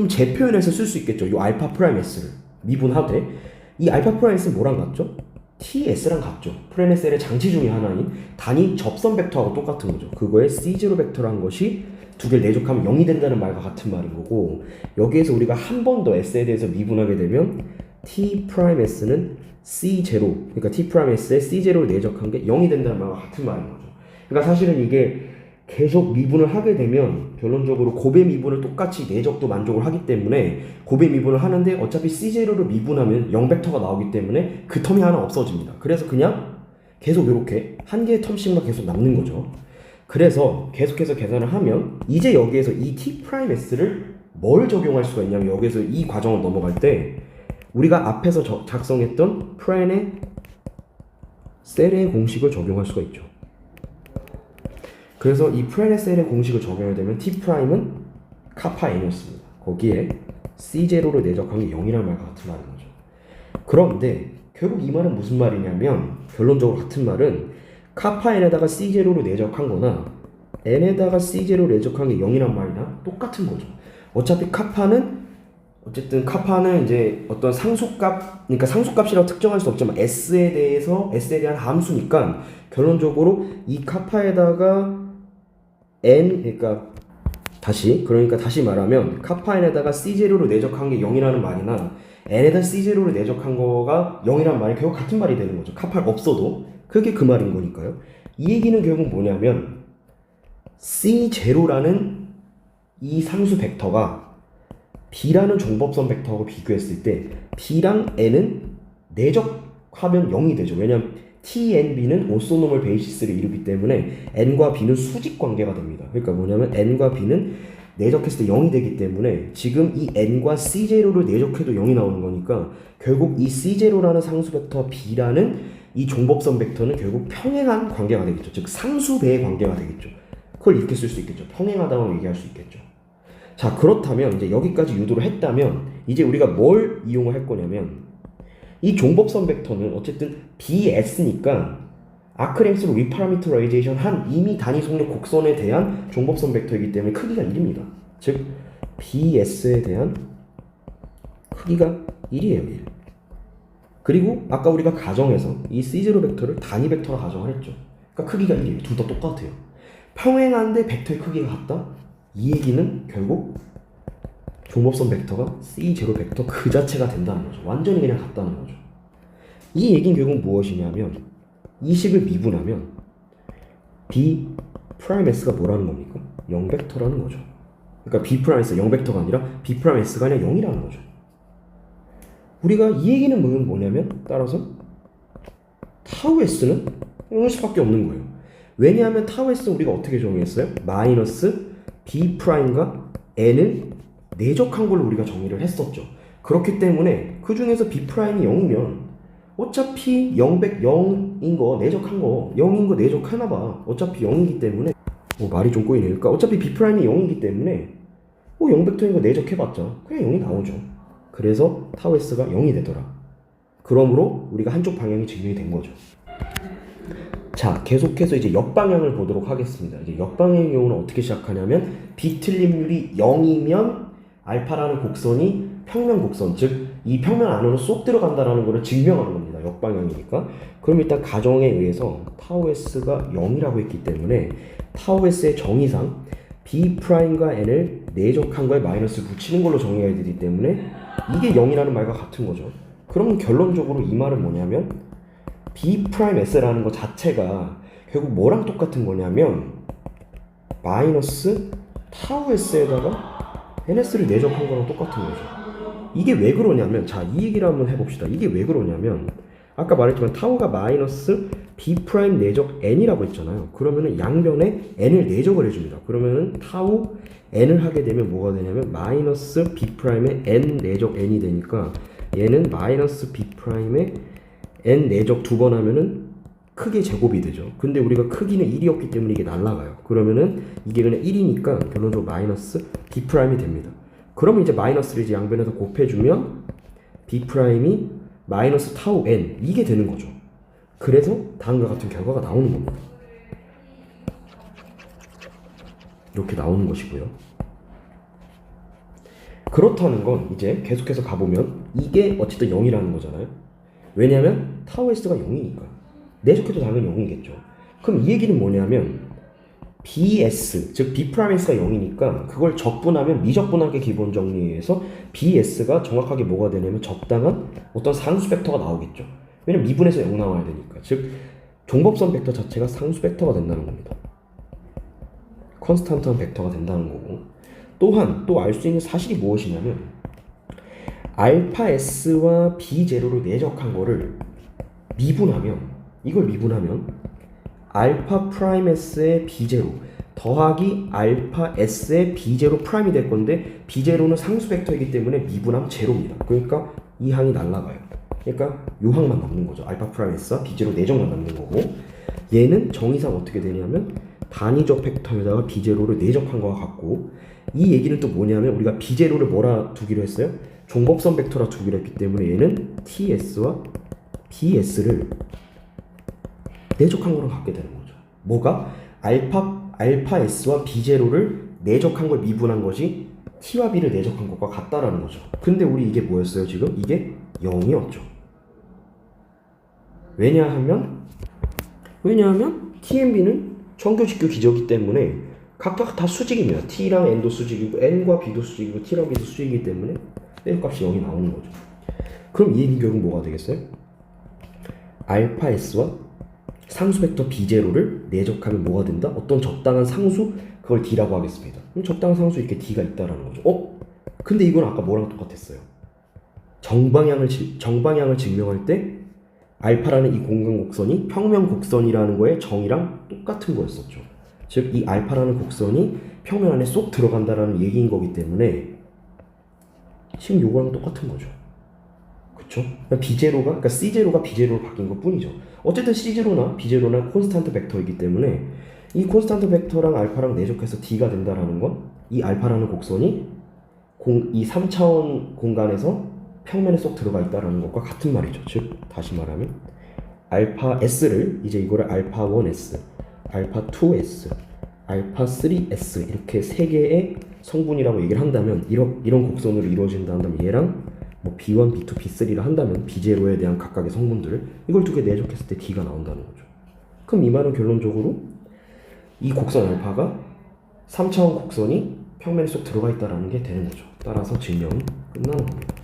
재표현해서 쓸 수 있겠죠. 이 알파 프라임 S를 미분하되 이 알파 프라임 S는 뭐랑 같죠? TS랑 같죠. 프레네셀의 장치 중에 하나인 단위 접선 벡터하고 똑같은 거죠. 그거에 C0 벡터라는 것이 두 개를 내적하면 0이 된다는 말과 같은 말인 거고, 여기에서 우리가 한 번 더 S에 대해서 미분하게 되면 T'S는 C0, 그러니까 T'S에 C0를 내적한 게 0이 된다는 말과 같은 말인 거죠. 그러니까 사실은 이게 계속 미분을 하게 되면 결론적으로 곱의 미분을 똑같이 내적도 만족을 하기 때문에 곱의 미분을 하는데 어차피 C0를 미분하면 0벡터가 나오기 때문에 그 텀이 하나 없어집니다. 그래서 그냥 계속 이렇게 한 개의 텀씩만 계속 남는 거죠. 그래서 계속해서 계산을 하면 이제 여기에서 이 T'S를 뭘 적용할 수가 있냐면 여기에서 이 과정을 넘어갈 때 우리가 앞에서 작성했던 프렌의 셀의 공식을 적용할 수가 있죠. 그래서 이 프렌의 셀의 공식을 적용하게 되면 T'은 카파 n이었습니다. 거기에 C0를 내적한 게 0이라는 말과 같은 말인 거죠. 그런데 결국 이 말은 무슨 말이냐면 결론적으로 같은 말은 카파 n에다가 C0를 내적한 거나 n에다가 C0를 내적한 게 0이란 말이나 똑같은 거죠. 어차피 카파는 이제 어떤 상수값, 그러니까 상수값이라고 특정할 수 없지만 S에 대한 함수니까 결론적으로 이 카파에다가 그러니까 다시 말하면 카파 n에다가 C0를 내적한 게 0이라는 말이나 n에다 C0를 내적한 거가 0이라는 말이 결국 같은 말이 되는 거죠. 카파가 없어도 그게 그 말인 거니까요. 이 얘기는 결국 뭐냐면 C0라는 이 상수 벡터가 B라는 종법선 벡터하고 비교했을 때 B랑 N은 내적하면 0이 되죠. 왜냐면 T, N, B는 오소노멀 베이시스를 이루기 때문에 N과 B는 수직 관계가 됩니다. 그러니까 뭐냐면 N과 B는 내적했을 때 0이 되기 때문에 지금 이 n과 c0를 내적해도 0이 나오는 거니까 결국 이 c0라는 상수 벡터 b라는 이 종법선 벡터는 결국 평행한 관계가 되겠죠. 즉 상수배의 관계가 되겠죠. 그걸 이렇게 쓸 수 있겠죠. 평행하다고 얘기할 수 있겠죠. 자, 그렇다면 이제 여기까지 유도를 했다면 이제 우리가 뭘 이용을 할 거냐면 이 종법선 벡터는 어쨌든 bs니까 아크랭스로 리파라미터라이제이션 한 이미 단위 속력 곡선에 대한 종법선 벡터이기 때문에 크기가 1입니다. 즉 bs에 대한 크기가 1이에요. 1. 그리고 아까 우리가 가정해서 이 c0 벡터를 단위 벡터라 가정을 했죠. 그러니까 크기가 1이에요. 둘 다 똑같아요. 평행한데 벡터의 크기가 같다? 이 얘기는 결국 종법선 벡터가 c0 벡터 그 자체가 된다는 거죠. 완전히 그냥 같다는 거죠. 이 얘기는 결국 무엇이냐면 이 식을 미분하면 b 프라임 s가 뭐라는 겁니까? 0벡터라는 거죠. 그러니까 b 프라임 s 0벡터가 아니라 b 프라임 s가 아니라 0이라는 거죠. 우리가 이 얘기는 뭐냐면 따라서 타우 s는 0일 수밖에 없는 거예요. 왜냐하면 타우 s는 우리가 어떻게 정의했어요? 마이너스 b 프라임과 n을 내적한 걸로 우리가 정의를 했었죠. 그렇기 때문에 그 중에서 b 프라임이 0이면 어차피 0인 거 내적한 거 0인 거 내적하나봐. 어차피 0이기 때문에 말이 좀 꼬이네. 그러니까 어차피 b 프라임이 0이기 때문에 0벡터인 거 내적해봤자 그냥 0이 나오죠. 그래서 타우 s가 0이 되더라. 그러므로 우리가 한쪽 방향이 증명이 된 거죠. 자, 계속해서 이제 역방향을 보도록 하겠습니다. 이제 역방향의 경우는 어떻게 시작하냐면 비틀림률이 0이면 알파라는 곡선이 평면 곡선, 즉 이 평면 안으로 쏙 들어간다라는 것을 증명하는 겁니다. 역방향이니까. 그럼 일단 가정에 의해서 타우 s가 0이라고 했기 때문에 타우 s의 정의상 b 프라임과 n을 내적한 거에 마이너스를 붙이는 걸로 정의해야 되기 때문에 이게 0이라는 말과 같은 거죠. 그럼 결론적으로 이 말은 뭐냐면 b 프라임 s라는 것 자체가 결국 뭐랑 똑같은 거냐면 마이너스 타우 s에다가 ns를 내적한 거랑 똑같은 거죠. 이게 왜 그러냐면, 자, 이 얘기를 한번 해봅시다. 이게 왜 그러냐면 아까 말했지만 타우가 마이너스 b 프라임 내적 n이라고 했잖아요. 그러면은 양변에 n을 내적을 해줍니다. 그러면은 타우 n을 하게 되면 뭐가 되냐면 마이너스 b 프라임에 n 내적 n이 되니까 얘는 마이너스 b 프라임에 n 내적 두 번 하면은 크게 제곱이 되죠. 근데 우리가 크기는 1이었기 때문에 이게 날라가요. 그러면은 이게 그냥 1이니까 결론적으로 마이너스 b 프라임이 됩니다. 그러면 이제 마이너스를 이제 양변에서 곱해주면 b 프라임이 마이너스 타우 n 이게 되는 거죠. 그래서 다음과 같은 결과가 나오는 겁니다. 이렇게 나오는 것이고요. 그렇다는 건 이제 계속해서 가보면 이게 어쨌든 0이라는 거잖아요. 왜냐면 타우 s가 0이니까 내적해도 당연히 0이겠죠. 그럼 이 얘기는 뭐냐면 bs, 즉 b 프라임 s가 0이니까 그걸 적분하면 미적분하게 기본 정리해서 bs가 정확하게 뭐가 되냐면 적당한 어떤 상수 벡터가 나오겠죠. 왜냐면 미분에서 0 나와야 되니까. 즉 종법선 벡터 자체가 상수 벡터가 된다는 겁니다. 컨스탄트한 벡터가 된다는 거고, 또한 또 알 수 있는 사실이 무엇이냐면 알파 s와 b0로 내적한 거를 미분하면, 이걸 미분하면 알파 프라임 s의 b0 더하기 알파 s의 b0 프라임이 될 건데 b0는 상수 벡터이기 때문에 미분하면 제로입니다. 그러니까 이 항이 날라가요. 그러니까 이 항만 남는 거죠. 알파 프라임 s와 b0 내적만 남는 거고, 얘는 정의상 어떻게 되냐면 단위적 벡터에다가 b0를 내적한 거와 같고, 이 얘기는 또 뭐냐면 우리가 b0를 뭐라 두기로 했어요? 종법선 벡터라 두기로 했기 때문에 얘는 ts와 bs를 내적한 거랑 같게 되는 거죠. 뭐가? 알파 s와 b0를 내적한 걸 미분한 것이 t와 b를 내적한 것과 같다라는 거죠. 근데 우리 이게 뭐였어요? 지금 이게 0이었죠. 왜냐하면 t, b는 정교직교 기저이기 때문에 각각 다 수직입니다. t랑 n도 수직이고 n과 b도 수직이고 t랑 b도 수직이기 때문에 값이 0이 나오는 거죠. 그럼 이 얘기는 결국 뭐가 되겠어요? 알파 s와 상수 벡터 b0를 내적하면 뭐가 된다? 어떤 적당한 상수, 그걸 d라고 하겠습니다. 그럼 적당한 상수 이렇게 d가 있다라는 거죠. 근데 이건 아까 뭐랑 똑같았어요? 정방향을 증명할 때 알파라는 이 공간 곡선이 평면 곡선이라는 거의 정의랑 똑같은 거였었죠. 즉 이 알파라는 곡선이 평면 안에 쏙 들어간다라는 얘기인 거기 때문에 지금 요거랑 똑같은 거죠. 그쵸? 그러니까 C0가 B0로 바뀐 것 뿐이죠. 어쨌든 C0나 B0나 콘스탄트 벡터이기 때문에 이 콘스탄트 벡터랑 알파랑 내적해서 D가 된다라는 건 이 알파라는 곡선이 이 3차원 공간에서 평면에 쏙 들어가 있다라는 것과 같은 말이죠. 즉 다시 말하면 알파 S를 이제 이거를 알파 1S, 알파 2S, 알파 3S 이렇게 세 개의 성분이라고 얘기를 한다면 이런 곡선으로 이루어진다 한다면 얘랑 뭐 B1, B2, B3를 한다면 B0에 대한 각각의 성분들을 이걸 두 개 내적했을 때 D가 나온다는 거죠. 그럼 이 말은 결론적으로 이 곡선 알파가 3차원 곡선이 평면에 쏙 들어가 있다는 게 되는 거죠. 따라서 증명은 끝나는 겁니다.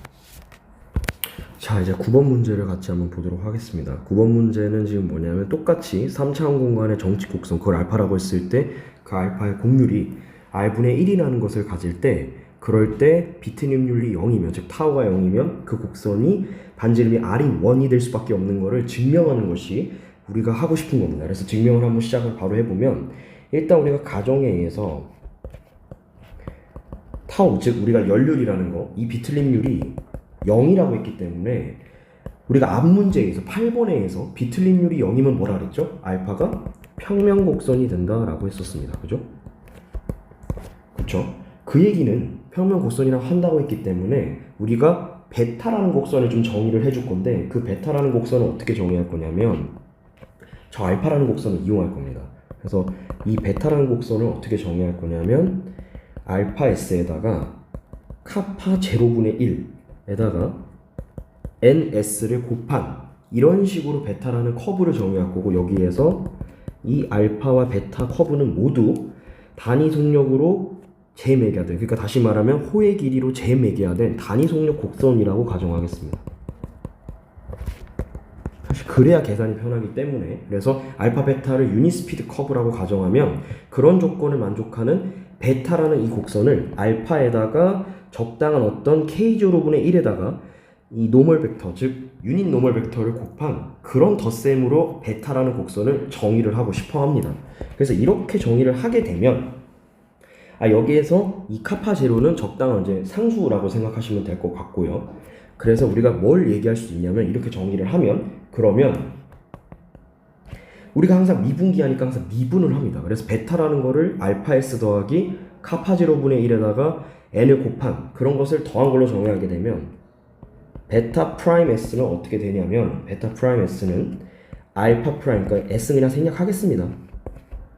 자, 이제 9번 문제를 같이 한번 보도록 하겠습니다. 9번 문제는 지금 뭐냐면 똑같이 3차원 공간의 정치 곡선, 그걸 알파라고 했을 때 그 알파의 곡률이 r분의 1이라는 것을 가질 때 그럴 때 비트님률이 0이면 즉 타우가 0이면 그 곡선이 반지름이 r이 1이 될 수밖에 없는 것을 증명하는 것이 우리가 하고 싶은 겁니다. 그래서 증명을 한번 시작을 바로 해보면 일단 우리가 가정에 의해서 타우, 즉 우리가 연률이라는 거, 이 비틀림률이 0이라고 했기 때문에 우리가 앞 문제에 의해서 8번에 의해서 비틀림률이 0이면 뭐라 그랬죠? 알파가 평면 곡선이 된다라고 했었습니다. 그죠? 그쵸? 그 얘기는 평면 곡선이라고 한다고 했기 때문에 우리가 베타라는 곡선을 좀 정의를 해줄 건데 그 베타라는 곡선을 어떻게 정의할 거냐면 저 알파라는 곡선을 이용할 겁니다. 그래서 이 베타라는 곡선을 어떻게 정의할 거냐면 알파 S에다가 카파 제로분의 1에다가 NS를 곱한 이런 식으로 베타라는 커브를 정의할 거고 여기에서 이 알파와 베타 커브는 모두 단위 속력으로 재매개화된, 그러니까 다시 말하면 호의 길이로 재매개화된 단위 속력 곡선이라고 가정하겠습니다. 사실 그래야 계산이 편하기 때문에 그래서 알파 베타를 유니스피드 커브라고 가정하면 그런 조건을 만족하는 베타라는 이 곡선을 알파에다가 적당한 어떤 K0분의 1에다가 이 노멀 벡터, 즉 유닛 노멀 벡터를 곱한 그런 덧셈으로 베타라는 곡선을 정의를 하고 싶어 합니다. 그래서 이렇게 정의를 하게 되면 여기에서 이 카파 제로는 적당한 이제 상수라고 생각하시면 될 것 같고요. 그래서 우리가 뭘 얘기할 수 있냐면 이렇게 정의를 하면 그러면 우리가 항상 미분기하니까 항상 미분을 합니다. 그래서 베타라는 거를 알파 S 더하기 카파 제로분의 1에다가 n을 곱한 그런 것을 더한 걸로 정의하게 되면 베타 프라임 S는 어떻게 되냐면 베타 프라임 S는 알파 프라임, 그러니까 S는 그냥 생략하겠습니다.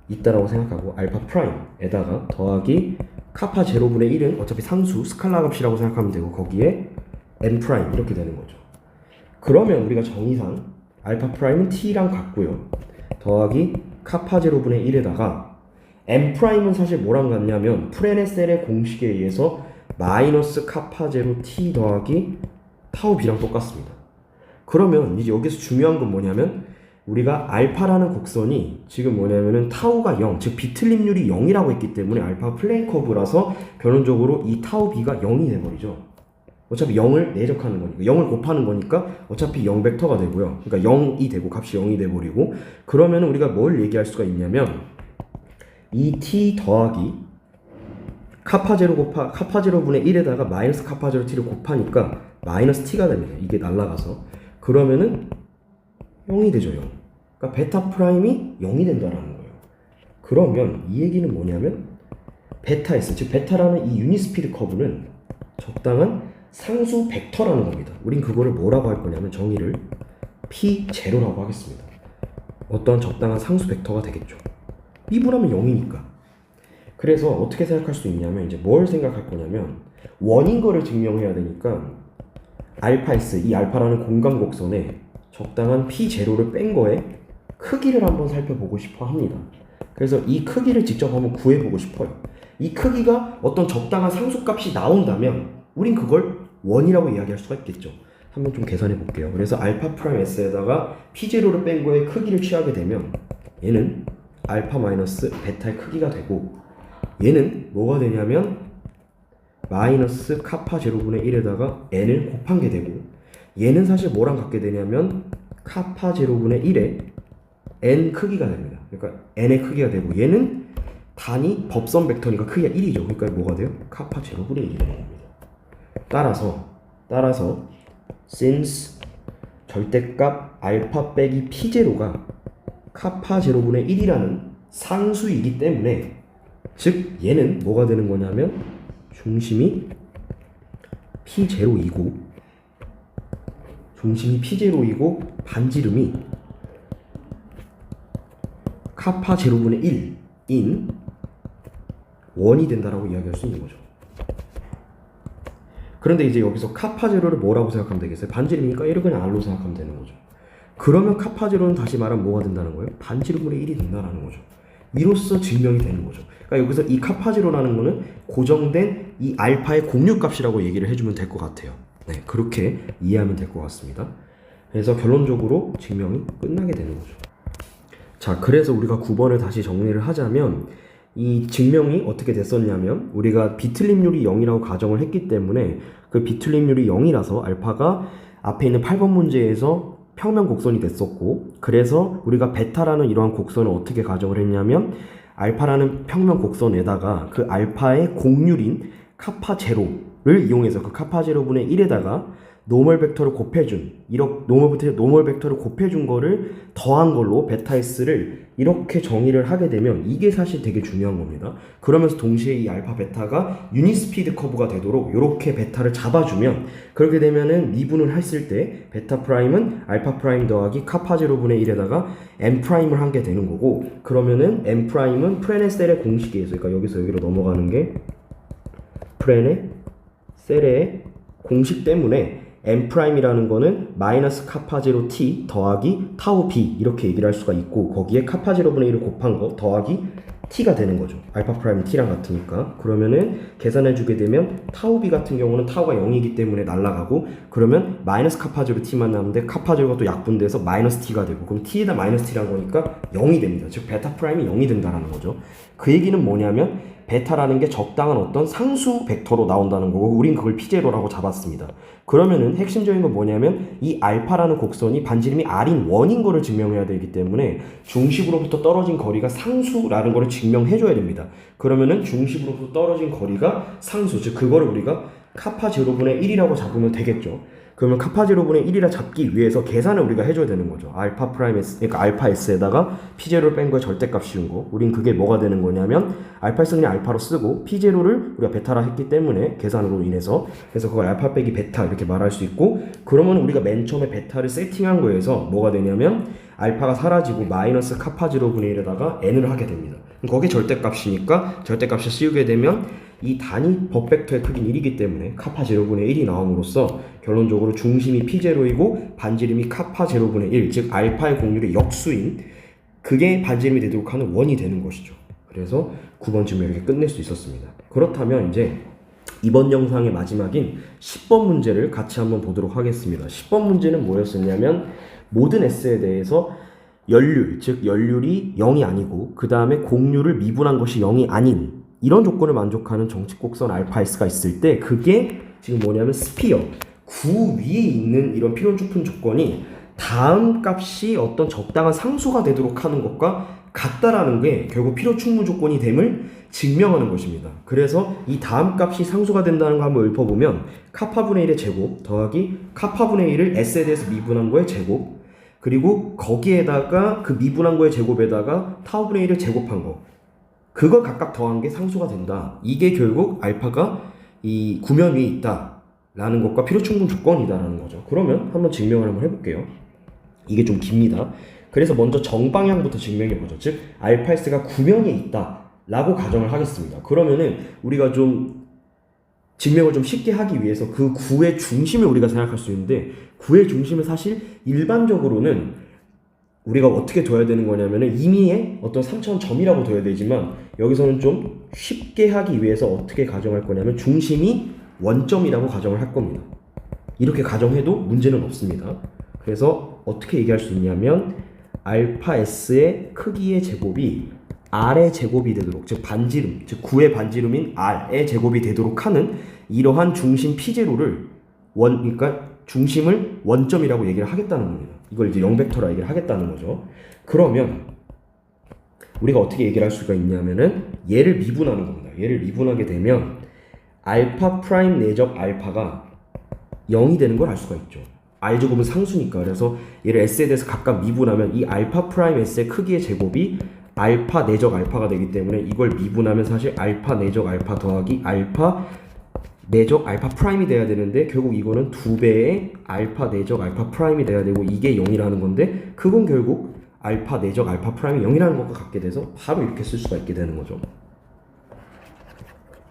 있다라고 생각하고 알파 프라임에다가 더하기 카파 제로분의 1은 어차피 상수 스칼라 값이라고 생각하면 되고 거기에 n 프라임 이렇게 되는 거죠. 그러면 우리가 정의상 알파 프라임은 t랑 같고요. 더하기 카파 제로분의 1에다가 n 프라임은 사실 뭐랑 같냐면 프레네셀의 공식에 의해서 마이너스 카파 제로 t 더하기 타우 b랑 똑같습니다. 그러면 이제 여기서 중요한 건 뭐냐면 우리가 알파라는 곡선이 지금 뭐냐면은 타우가 0, 즉 비틀림률이 0이라고 했기 때문에 알파 플레인 커브라서 결론적으로 이 타우 b가 0이 돼버리죠. 어차피 0을 내적하는 거니까 0을 곱하는 거니까 어차피 0 벡터가 되고요. 그러니까 0이 되고 값이 0이 돼버리고 그러면 우리가 뭘 얘기할 수가 있냐면 이 t 더하기 카파 제로분의 1에다가 마이너스 카파 제로 t를 곱하니까 마이너스 t가 됩니다. 이게 날라가서 그러면은 0이 되죠. 0. 그러니까 베타 프라임이 0이 된다라는 거예요. 그러면 이 얘기는 뭐냐면 베타 S, 즉 베타라는 이 유니스피드 커브는 적당한 상수 벡터라는 겁니다. 우린 그거를 뭐라고 할 거냐면 정의를 P0라고 하겠습니다. 어떠한 적당한 상수 벡터가 되겠죠. 미분하면 0이니까. 그래서 어떻게 생각할 수 있냐면 이제 뭘 생각할 거냐면 원인 거를 증명해야 되니까 알파 S, 이 알파라는 공간 곡선에 적당한 P0를 뺀 거에 크기를 한번 살펴보고 싶어 합니다. 그래서 이 크기를 직접 한번 구해보고 싶어요. 이 크기가 어떤 적당한 상수값이 나온다면 우린 그걸 원이라고 이야기할 수가 있겠죠. 한번 좀 계산해 볼게요. 그래서 알파 프라임 S에다가 P0를 뺀 거에 크기를 취하게 되면 얘는 알파 마이너스 베타의 크기가 되고 얘는 뭐가 되냐면 마이너스 카파 제로분의 1에다가 n을 곱한 게 되고 얘는 사실 뭐랑 같게 되냐면 카파 제로분의 1에 n 크기가 됩니다. 그러니까 n의 크기가 되고 얘는 단위 법선 벡터니까 크기가 1이죠. 그러니까 뭐가 돼요? 카파 제로분의 1이 됩니다. 따라서 since 절대값 알파 빼기 p0가 카파 제로분의 1이라는 상수이기 때문에, 즉 얘는 뭐가 되는 거냐면 중심이 p0이고 반지름이 카파 제로분의 1인 원이 된다라고 이야기할 수 있는 거죠. 그런데 이제 여기서 카파 제로를 뭐라고 생각하면 되겠어요? 반지름이니까 얘를 그냥 R로 생각하면 되는 거죠. 그러면 카파 제로는 다시 말하면 뭐가 된다는 거예요? 반지름분의 1이 된다는 거죠. 이로써 증명이 되는 거죠. 그러니까 여기서 이 카파 제로라는 거는 고정된 이 알파의 공유값이라고 얘기를 해주면 될 것 같아요. 네, 그렇게 이해하면 될 것 같습니다. 그래서 결론적으로 증명이 끝나게 되는 거죠. 자, 그래서 우리가 9번을 다시 정리를 하자면 이 증명이 어떻게 됐었냐면 우리가 비틀림률이 0이라고 가정을 했기 때문에 그 비틀림률이 0이라서 알파가 앞에 있는 8번 문제에서 평면 곡선이 됐었고, 그래서 우리가 베타라는 이러한 곡선을 어떻게 가정을 했냐면 알파라는 평면 곡선에다가 그 알파의 공률인 카파 제로를 이용해서 그 카파 제로분의 1에다가 노멀 벡터를 곱해준, 노멀 벡터를 곱해준 거를 더한 걸로 베타 S를 이렇게 정의를 하게 되면 이게 사실 되게 중요한 겁니다. 그러면서 동시에 이 알파 베타가 유닛 스피드 커브가 되도록 이렇게 베타를 잡아주면, 그렇게 되면은 미분을 했을 때 베타 프라임은 알파 프라임 더하기 카파 제로분의 1에다가 n 프라임을 한 게 되는 거고, 그러면은 n 프라임은 프레네 셀의 공식에 의해서, 그러니까 여기서 여기로 넘어가는 게 프레네 셀의 공식 때문에 n''이라는 거는 마이너스 카파 제로 t 더하기 타우 b 이렇게 얘기를 할 수가 있고, 거기에 카파 제로분의 1을 곱한 거 더하기 t가 되는 거죠. 알파 프라임 t랑 같으니까. 그러면은 계산해 주게 되면 타우 b 같은 경우는 타우가 0이기 때문에 날아가고, 그러면 마이너스 카파 제로 t만 남는데 카파 제로가 또 약분돼서 마이너스 t가 되고, 그럼 t에다 마이너스 t란 거니까 0이 됩니다. 즉 베타 프라임이 0이 된다는 거죠. 그 얘기는 뭐냐면 베타라는 게 적당한 어떤 상수 벡터로 나온다는 거고, 우린 그걸 p0라고 잡았습니다. 그러면은 핵심적인 건 뭐냐면 이 알파라는 곡선이 반지름이 r인 원인 거를 증명해야 되기 때문에 중심으로부터 떨어진 거리가 상수라는 거를 증명해줘야 됩니다. 그러면은 중심으로부터 떨어진 거리가 상수, 즉 그거를 우리가 카파 제로분의 1이라고 잡으면 되겠죠. 그러면 카파 제로분의 1이라 잡기 위해서 계산을 우리가 해줘야 되는 거죠. 알파 프라임 S, 그러니까 알파 S에다가 P0를 뺀 거에 절대값 씌운 거. 우린 그게 뭐가 되는 거냐면 알파 S 그냥 알파로 쓰고 P0를 우리가 베타라 했기 때문에 계산으로 인해서, 그래서 그걸 알파 빼기 베타 이렇게 말할 수 있고, 그러면 우리가 맨 처음에 베타를 세팅한 거에서 뭐가 되냐면 알파가 사라지고 마이너스 카파 제로분의 1에다가 n을 하게 됩니다. 거기에 절대값이니까 절대값을 씌우게 되면 이 단위 법벡터의 크기는 1이기 때문에 카파 제로분의 1이 나옴으로써 결론적으로 중심이 p0이고 반지름이 카파 제로분의 1, 즉 알파의 공률의 역수인 그게 반지름이 되도록 하는 원이 되는 것이죠. 그래서 9번 질문 이렇게 끝낼 수 있었습니다. 그렇다면 이제 이번 영상의 마지막인 10번 문제를 같이 한번 보도록 하겠습니다. 10번 문제는 뭐였었냐면 모든 S에 대해서 연률, 즉 연률이 0이 아니고 그 다음에 공률을 미분한 것이 0이 아닌 이런 조건을 만족하는 정칙곡선 알파 S가 있을 때, 그게 지금 뭐냐면 스피어, 구 위에 있는 이런 필연축분 조건이 다음 값이 어떤 적당한 상수가 되도록 하는 것과 같다라는 게 결국 필요충분 조건이 됨을 증명하는 것입니다. 그래서 이 다음 값이 상수가 된다는 거 한번 읊어보면 카파분의 1의 제곱 더하기 카파분의 1을 S에 대해서 미분한 거의 제곱, 그리고 거기에다가 그 미분한 거의 제곱에다가 타우분의 1을 제곱한 거, 그걸 각각 더한 게 상수가 된다. 이게 결국 알파가 이 구면 위에 있다 라는 것과 필요충분 조건이다라는 거죠. 그러면 한번 증명을 한번 해볼게요. 이게 좀 깁니다. 그래서 먼저 정방향부터 증명해보죠. 즉 알파 S가 구면에 있다 라고 가정을 하겠습니다. 그러면은 우리가 좀 증명을 좀 쉽게 하기 위해서 그 구의 중심을 우리가 생각할 수 있는데, 구의 중심을 사실 일반적으로는 우리가 어떻게 둬야 되는 거냐면은 임의의 어떤 3차원 점이라고 둬야 되지만, 여기서는 좀 쉽게 하기 위해서 어떻게 가정할 거냐면 중심이 원점이라고 가정을 할 겁니다. 이렇게 가정해도 문제는 없습니다. 그래서 어떻게 얘기할 수 있냐면 알파 S의 크기의 제곱이 R의 제곱이 되도록, 즉 반지름, 즉 구의 반지름인 R의 제곱이 되도록 하는 이러한 중심 P0를 그러니까 중심을 원점이라고 얘기를 하겠다는 겁니다. 이걸 이제 0벡터라 얘기를 하겠다는 거죠. 그러면 우리가 어떻게 얘기를 할 수가 있냐면은 얘를 미분하는 겁니다. 얘를 미분하게 되면 알파 프라임 내적 알파가 0이 되는 걸 알 수가 있죠. R제곱은 상수니까. 그래서 얘를 S에 대해서 각각 미분하면 이 알파 프라임 S의 크기의 제곱이 알파 내적 알파가 되기 때문에 이걸 미분하면 사실 알파 내적 알파 더하기 알파 내적 알파 프라임이 돼야 되는데 결국 이거는 2배의 알파 내적 알파 프라임이 돼야 되고 이게 0이라는 건데 그건 결국 알파 내적 알파 프라임이 0이라는 것과 같게 돼서 바로 이렇게 쓸 수가 있게 되는 거죠.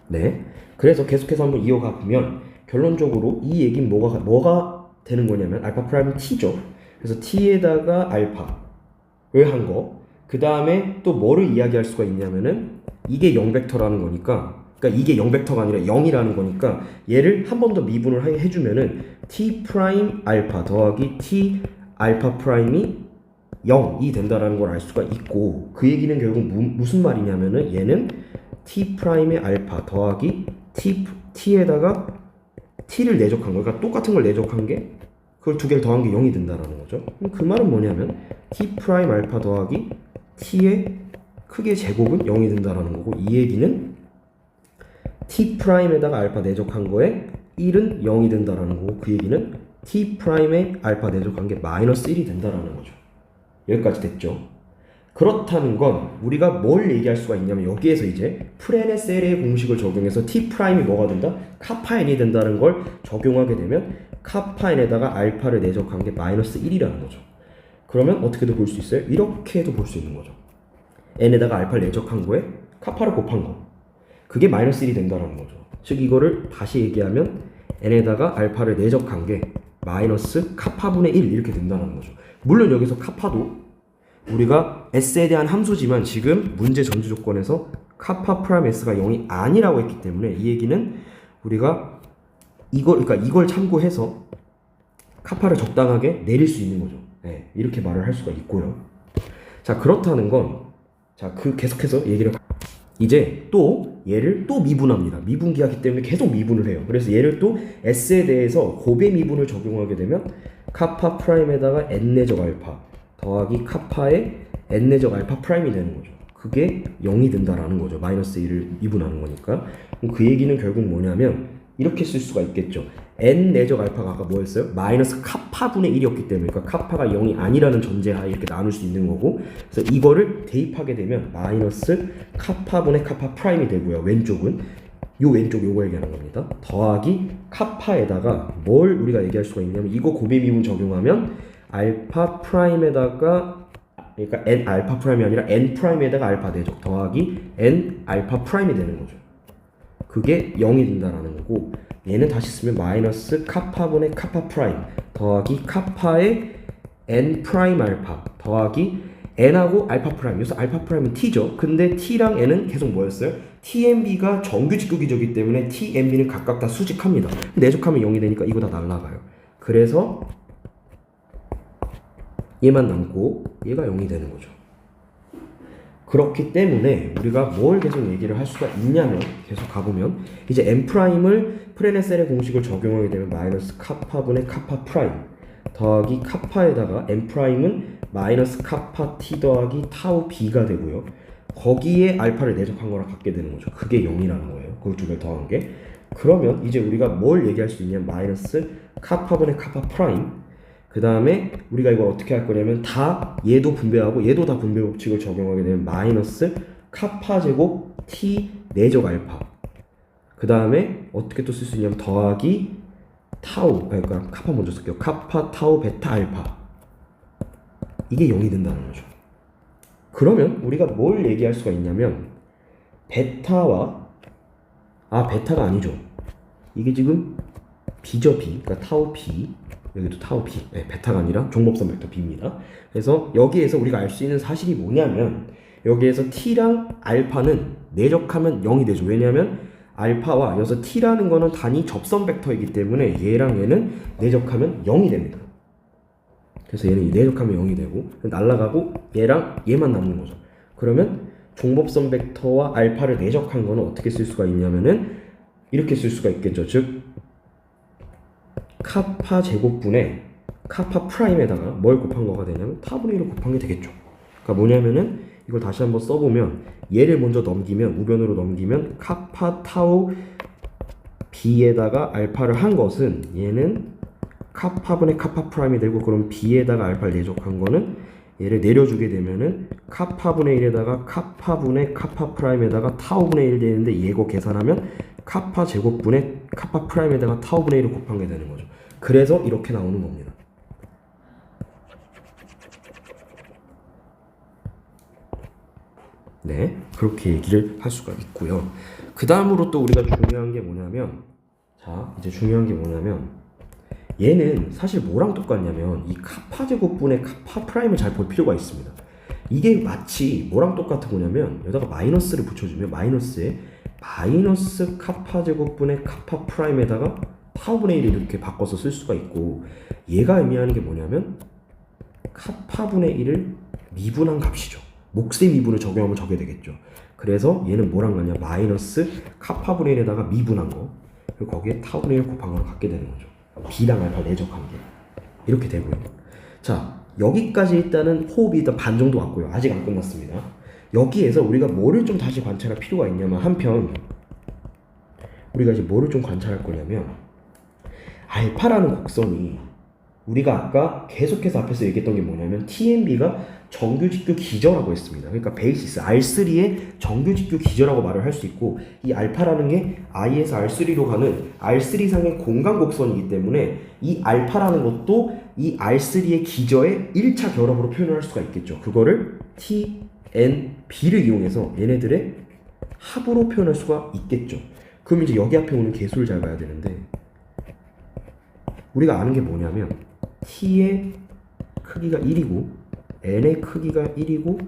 네. 그래서 계속해서 한번 이어가 보면 결론적으로 이 얘기는 뭐가 되는 거냐면 알파 프라임은 t죠. 그래서 t에다가 알파를 한 거. 그 다음에 또 뭐를 이야기할 수가 있냐면은 이게 0벡터라는 거니까 그러니까 이게 0벡터가 아니라 0이라는 거니까 얘를 한 번 더 미분을 해주면은 t 프라임 알파 더하기 t 알파 프라임이 0이 된다라는 걸 알 수가 있고 그 얘기는 결국 무슨 말이냐면은 얘는 t 프라임의 알파 더하기 t에다가 t를 내적한 거 그러니까 똑같은 걸 내적한 게 그걸 두 개를 더한 게 0이 된다라는 거죠. 그럼 그 말은 뭐냐면 t 프라임 알파 더하기 t의 크기의 제곱은 0이 된다라는 거고 이 얘기는 t 프라임에다가 알파 내적한 거에 1은 0이 된다라는 거고 그 얘기는 t 프라임에 알파 내적한 게 마이너스 1이 된다라는 거죠. 여기까지 됐죠. 그렇다는 건 우리가 뭘 얘기할 수가 있냐면 여기에서 이제 프레네셀의 공식을 적용해서 t 프라임이 뭐가 된다? 카파 n이 된다는 걸 적용하게 되면 카파 n에다가 알파를 내적한 게 마이너스 1이라는 거죠. 그러면 어떻게도 볼 수 있어요? 이렇게도 볼 수 있는 거죠. n에다가 알파를 내적한 거에 카파를 곱한 거. 그게 마이너스 1이 된다는 거죠. 즉 이거를 다시 얘기하면 n에다가 알파를 내적한 게 마이너스 카파분의 1 이렇게 된다는 거죠. 물론 여기서 카파도 우리가 s에 대한 함수지만 지금 문제 전제 조건에서 카파 프라임 s가 0이 아니라고 했기 때문에 이 얘기는 우리가 이걸 참고해서 카파를 적당하게 내릴 수 있는 거죠. 네, 이렇게 말을 할 수가 있고요. 자, 그렇다는 건 계속해서 얘기를 이제 또 얘를 또 미분합니다. 미분기하기 때문에 계속 미분을 해요. 그래서 얘를 또 s에 대해서 곱의 미분을 적용하게 되면 카파 프라임에다가 n내적 알파 더하기 카파의 n내적 알파 프라임이 되는 거죠. 그게 0이 된다라는 거죠. 마이너스 1을 미분하는 거니까. 그럼 그 얘기는 결국 뭐냐면 이렇게 쓸 수가 있겠죠. n내적 알파가 아까 뭐였어요? 마이너스 카파분의 1이었기 때문에 그러니까 카파가 0이 아니라는 전제하에 이렇게 나눌 수 있는 거고 그래서 이거를 대입하게 되면 마이너스 카파분의 카파 프라임이 되고요. 왼쪽은 왼쪽 요거 얘기하는 겁니다. 더하기 카파에다가 뭘 우리가 얘기할 수가 있냐면 이거 곱의 미분 적용하면 알파 프라임에다가 그러니까 n 알파 프라임이 아니라 n 프라임에다가 알파 내적 더하기 n 알파 프라임이 되는 거죠. 그게 0이 된다라는 거고 얘는 다시 쓰면 마이너스 카파분의 카파 프라임 더하기 카파의 n 프라임 알파 더하기 n하고 알파 프라임 여기서 알파 프라임은 t죠. 근데 t랑 n은 계속 뭐였어요? tnb가 정규직구기저기 때문에 tnb는 각각 다 수직합니다. 내적하면 0이 되니까 이거 다 날라가요. 그래서 얘만 남고 얘가 0이 되는 거죠. 그렇기 때문에 우리가 뭘 계속 얘기를 할 수가 있냐면 계속 가보면 이제 n'을 프레네셀의 공식을 적용하게 되면 마이너스 카파분의 카파 프라임 더하기 카파에다가 n'은 마이너스 카파 t 더하기 타우 b가 되고요. 거기에 알파를 내적한 거랑 같게 되는 거죠. 그게 0이라는 거예요. 그걸 두 개 더한 게. 그러면 이제 우리가 뭘 얘기할 수 있냐면 마이너스 카파분의 카파 프라임 그 다음에 우리가 이걸 어떻게 할 거냐면 다 얘도 분배하고 얘도 다 분배 법칙을 적용하게 되면 마이너스 카파 제곱 t 내적 알파 그 다음에 어떻게 또 쓸 수 있냐면 더하기 타우 그러니까 카파 먼저 쓸게요. 카파 타우 베타 알파 이게 0이 된다는 거죠. 그러면 우리가 뭘 얘기할 수가 있냐면 베타와 베타가 아니죠. 이게 지금 b죠. b 그러니까 타우 b 여기도 타우 b 베타가 아니라 종법선 벡터 b입니다. 그래서 여기에서 우리가 알 수 있는 사실이 뭐냐면 여기에서 t랑 알파는 내적하면 0이 되죠. 왜냐하면 알파와 여기서 t라는 거는 단위 접선 벡터이기 때문에 얘랑 얘는 내적하면 0이 됩니다. 그래서 얘는 내적하면 0이 되고 날라가고 얘랑 얘만 남는 거죠. 그러면 종법선 벡터와 알파를 내적한 거는 어떻게 쓸 수가 있냐면은 이렇게 쓸 수가 있겠죠. 즉 카파 제곱분의 카파 프라임에다가 뭘 곱한 거가 되냐면 타분의 1을 곱한 게 되겠죠. 그러니까 뭐냐면은 이걸 다시 한번 써보면 얘를 먼저 넘기면 우변으로 넘기면 카파 타우 b에다가 알파를 한 것은 얘는 카파분의 카파 프라임이 되고, 그럼 b에다가 알파를 내적한 거는 얘를 내려주게 되면은 카파분의 1에다가 카파분의 카파 프라임에다가 타우분의 1 되는데, 얘거 계산하면 카파 제곱분의 카파 프라임에다가 타우분의 1을 곱한 게 되는 거죠. 그래서 이렇게 나오는 겁니다. 네, 그렇게 얘기를 할 수가 있고요. 그 다음으로 또 우리가 중요한 게 뭐냐면, 자, 이제 중요한 게 뭐냐면, 얘는 사실 뭐랑 똑같냐면 이 카파 제곱분의 카파 프라임을 잘 볼 필요가 있습니다. 이게 마치 뭐랑 똑같은 거냐면, 여기다가 마이너스를 붙여주면 마이너스에 마이너스 카파 제곱분의 카파 프라임에다가 타우분의 1을 이렇게 바꿔서 쓸 수가 있고, 얘가 의미하는 게 뭐냐면 카파분의 1을 미분한 값이죠. 몫의 미분을 적용하면 저게 되겠죠. 그래서 얘는 뭐랑 같냐, 마이너스 카파분의 1에다가 미분한 거, 그리고 거기에 타분의 1 곱한 거랑 같게 되는 거죠. b랑 알파 내적한 게 이렇게 되고요. 자, 여기까지 일단은 호흡이 일단 반 정도 왔고요. 아직 안 끝났습니다. 여기에서 우리가 뭐를 좀 다시 관찰할 필요가 있냐면, 한편 우리가 이제 뭐를 좀 관찰할 거냐면, 알파라는 곡선이 우리가 아까 계속해서 앞에서 얘기했던 게 뭐냐면 TMB가 정규직교 기저라고 했습니다. 그러니까 베이시스 R3의 정규직교 기저라고 말을 할 수 있고, 이 알파라는 게 I에서 R3로 가는 R3상의 공간 곡선이기 때문에 이 알파라는 것도 이 R3의 기저의 1차 결합으로 표현할 수가 있겠죠. 그거를 T, N, B를 이용해서 얘네들의 합으로 표현할 수가 있겠죠. 그럼 이제 여기 앞에 오는 개수를 잘 봐야 되는데, 우리가 아는 게 뭐냐면 T의 크기가 1이고 N의 크기가 1이고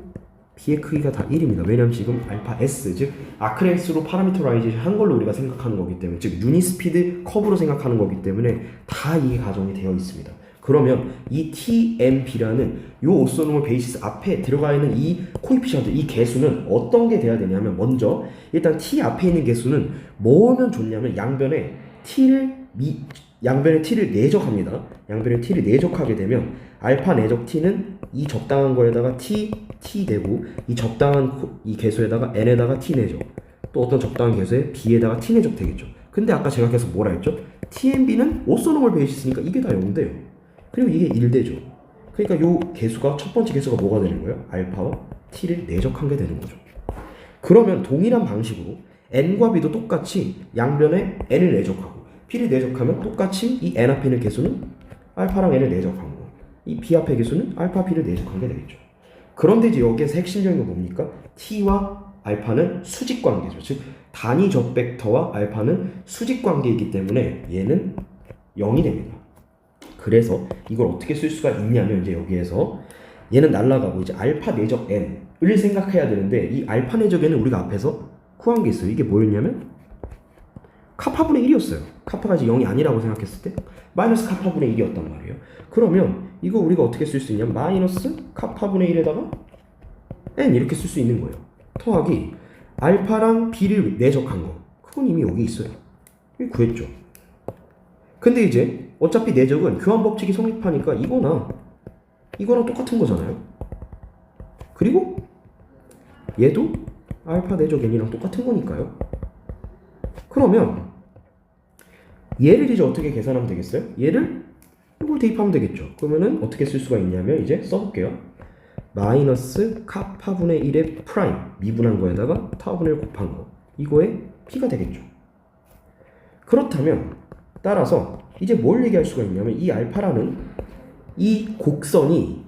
B의 크기가 다 1입니다. 왜냐면 지금 알파 S, 즉 아크레스로 파라미터라이제이션 한 걸로 우리가 생각하는 거기 때문에, 즉 유니스피드 커브로 생각하는 거기 때문에 다 이게 가정이 되어 있습니다. 그러면 이 TMB라는 요 오소노멀 베이시스 앞에 들어가 있는 이 코이피션트, 이 개수는 어떤 게 돼야 되냐면, 먼저 일단 T 앞에 있는 개수는 뭐면 좋냐면 양변에 T를 내적합니다. 양변에 T를 내적하게 되면 알파 내적 T는 이 적당한 거에다가 T 되고, 이 적당한 이 개수에다가 N에다가 T 내적, 또 어떤 적당한 개수에 B에다가 T 내적 되겠죠. 근데 아까 제가 계속 뭐라 했죠? TMB는 오소노멀 베이시스니까 이게 다 0돼요. 그리고 이게 1되죠. 그러니까 요 개수가, 첫 번째 개수가 뭐가 되는 거예요? 알파와 T를 내적한 게 되는 거죠. 그러면 동일한 방식으로 N과 B도 똑같이 양변에 N을 내적하고 P를 내적하면 똑같이 이 N 앞에 있는 개수는 알파랑 N을 내적한 거, 이 B 앞에 개수는 알파, P를 내적한 게 되겠죠. 그런데 이제 여기에서 핵심적인 건 뭡니까? T와 알파는 수직 관계죠. 즉 단위 적벡터와 알파는 수직 관계이기 때문에 얘는 0이 됩니다. 그래서 이걸 어떻게 쓸 수가 있냐면, 이제 여기에서 얘는 날라가고 이제 알파 내적 N을 생각해야 되는데, 이 알파 내적 N은 우리가 앞에서 구한 게 있어요. 이게 뭐였냐면 카파분의 1이었어요. 카파가 이제 0이 아니라고 생각했을 때 마이너스 카파분의 1이었단 말이에요. 그러면 이거 우리가 어떻게 쓸 수 있냐면 마이너스 카파분의 1에다가 N 이렇게 쓸 수 있는 거예요. 더하기 알파랑 B를 내적한 거, 그건 이미 여기 있어요. 이거 구했죠. 근데 이제 어차피 내적은 교환법칙이 성립하니까 이거랑 똑같은 거잖아요. 그리고 얘도 알파 내적 N이랑 똑같은 거니까요. 그러면 얘를 이제 어떻게 계산하면 되겠어요? 얘를 이걸 대입하면 되겠죠. 그러면은 어떻게 쓸 수가 있냐면, 이제 써볼게요. 마이너스 카파분의 1의 프라임 미분한 거에다가 타분의 1 곱한 거, 이거의 P가 되겠죠. 그렇다면 따라서 이제 뭘 얘기할 수가 있냐면, 이 알파라는 이 곡선의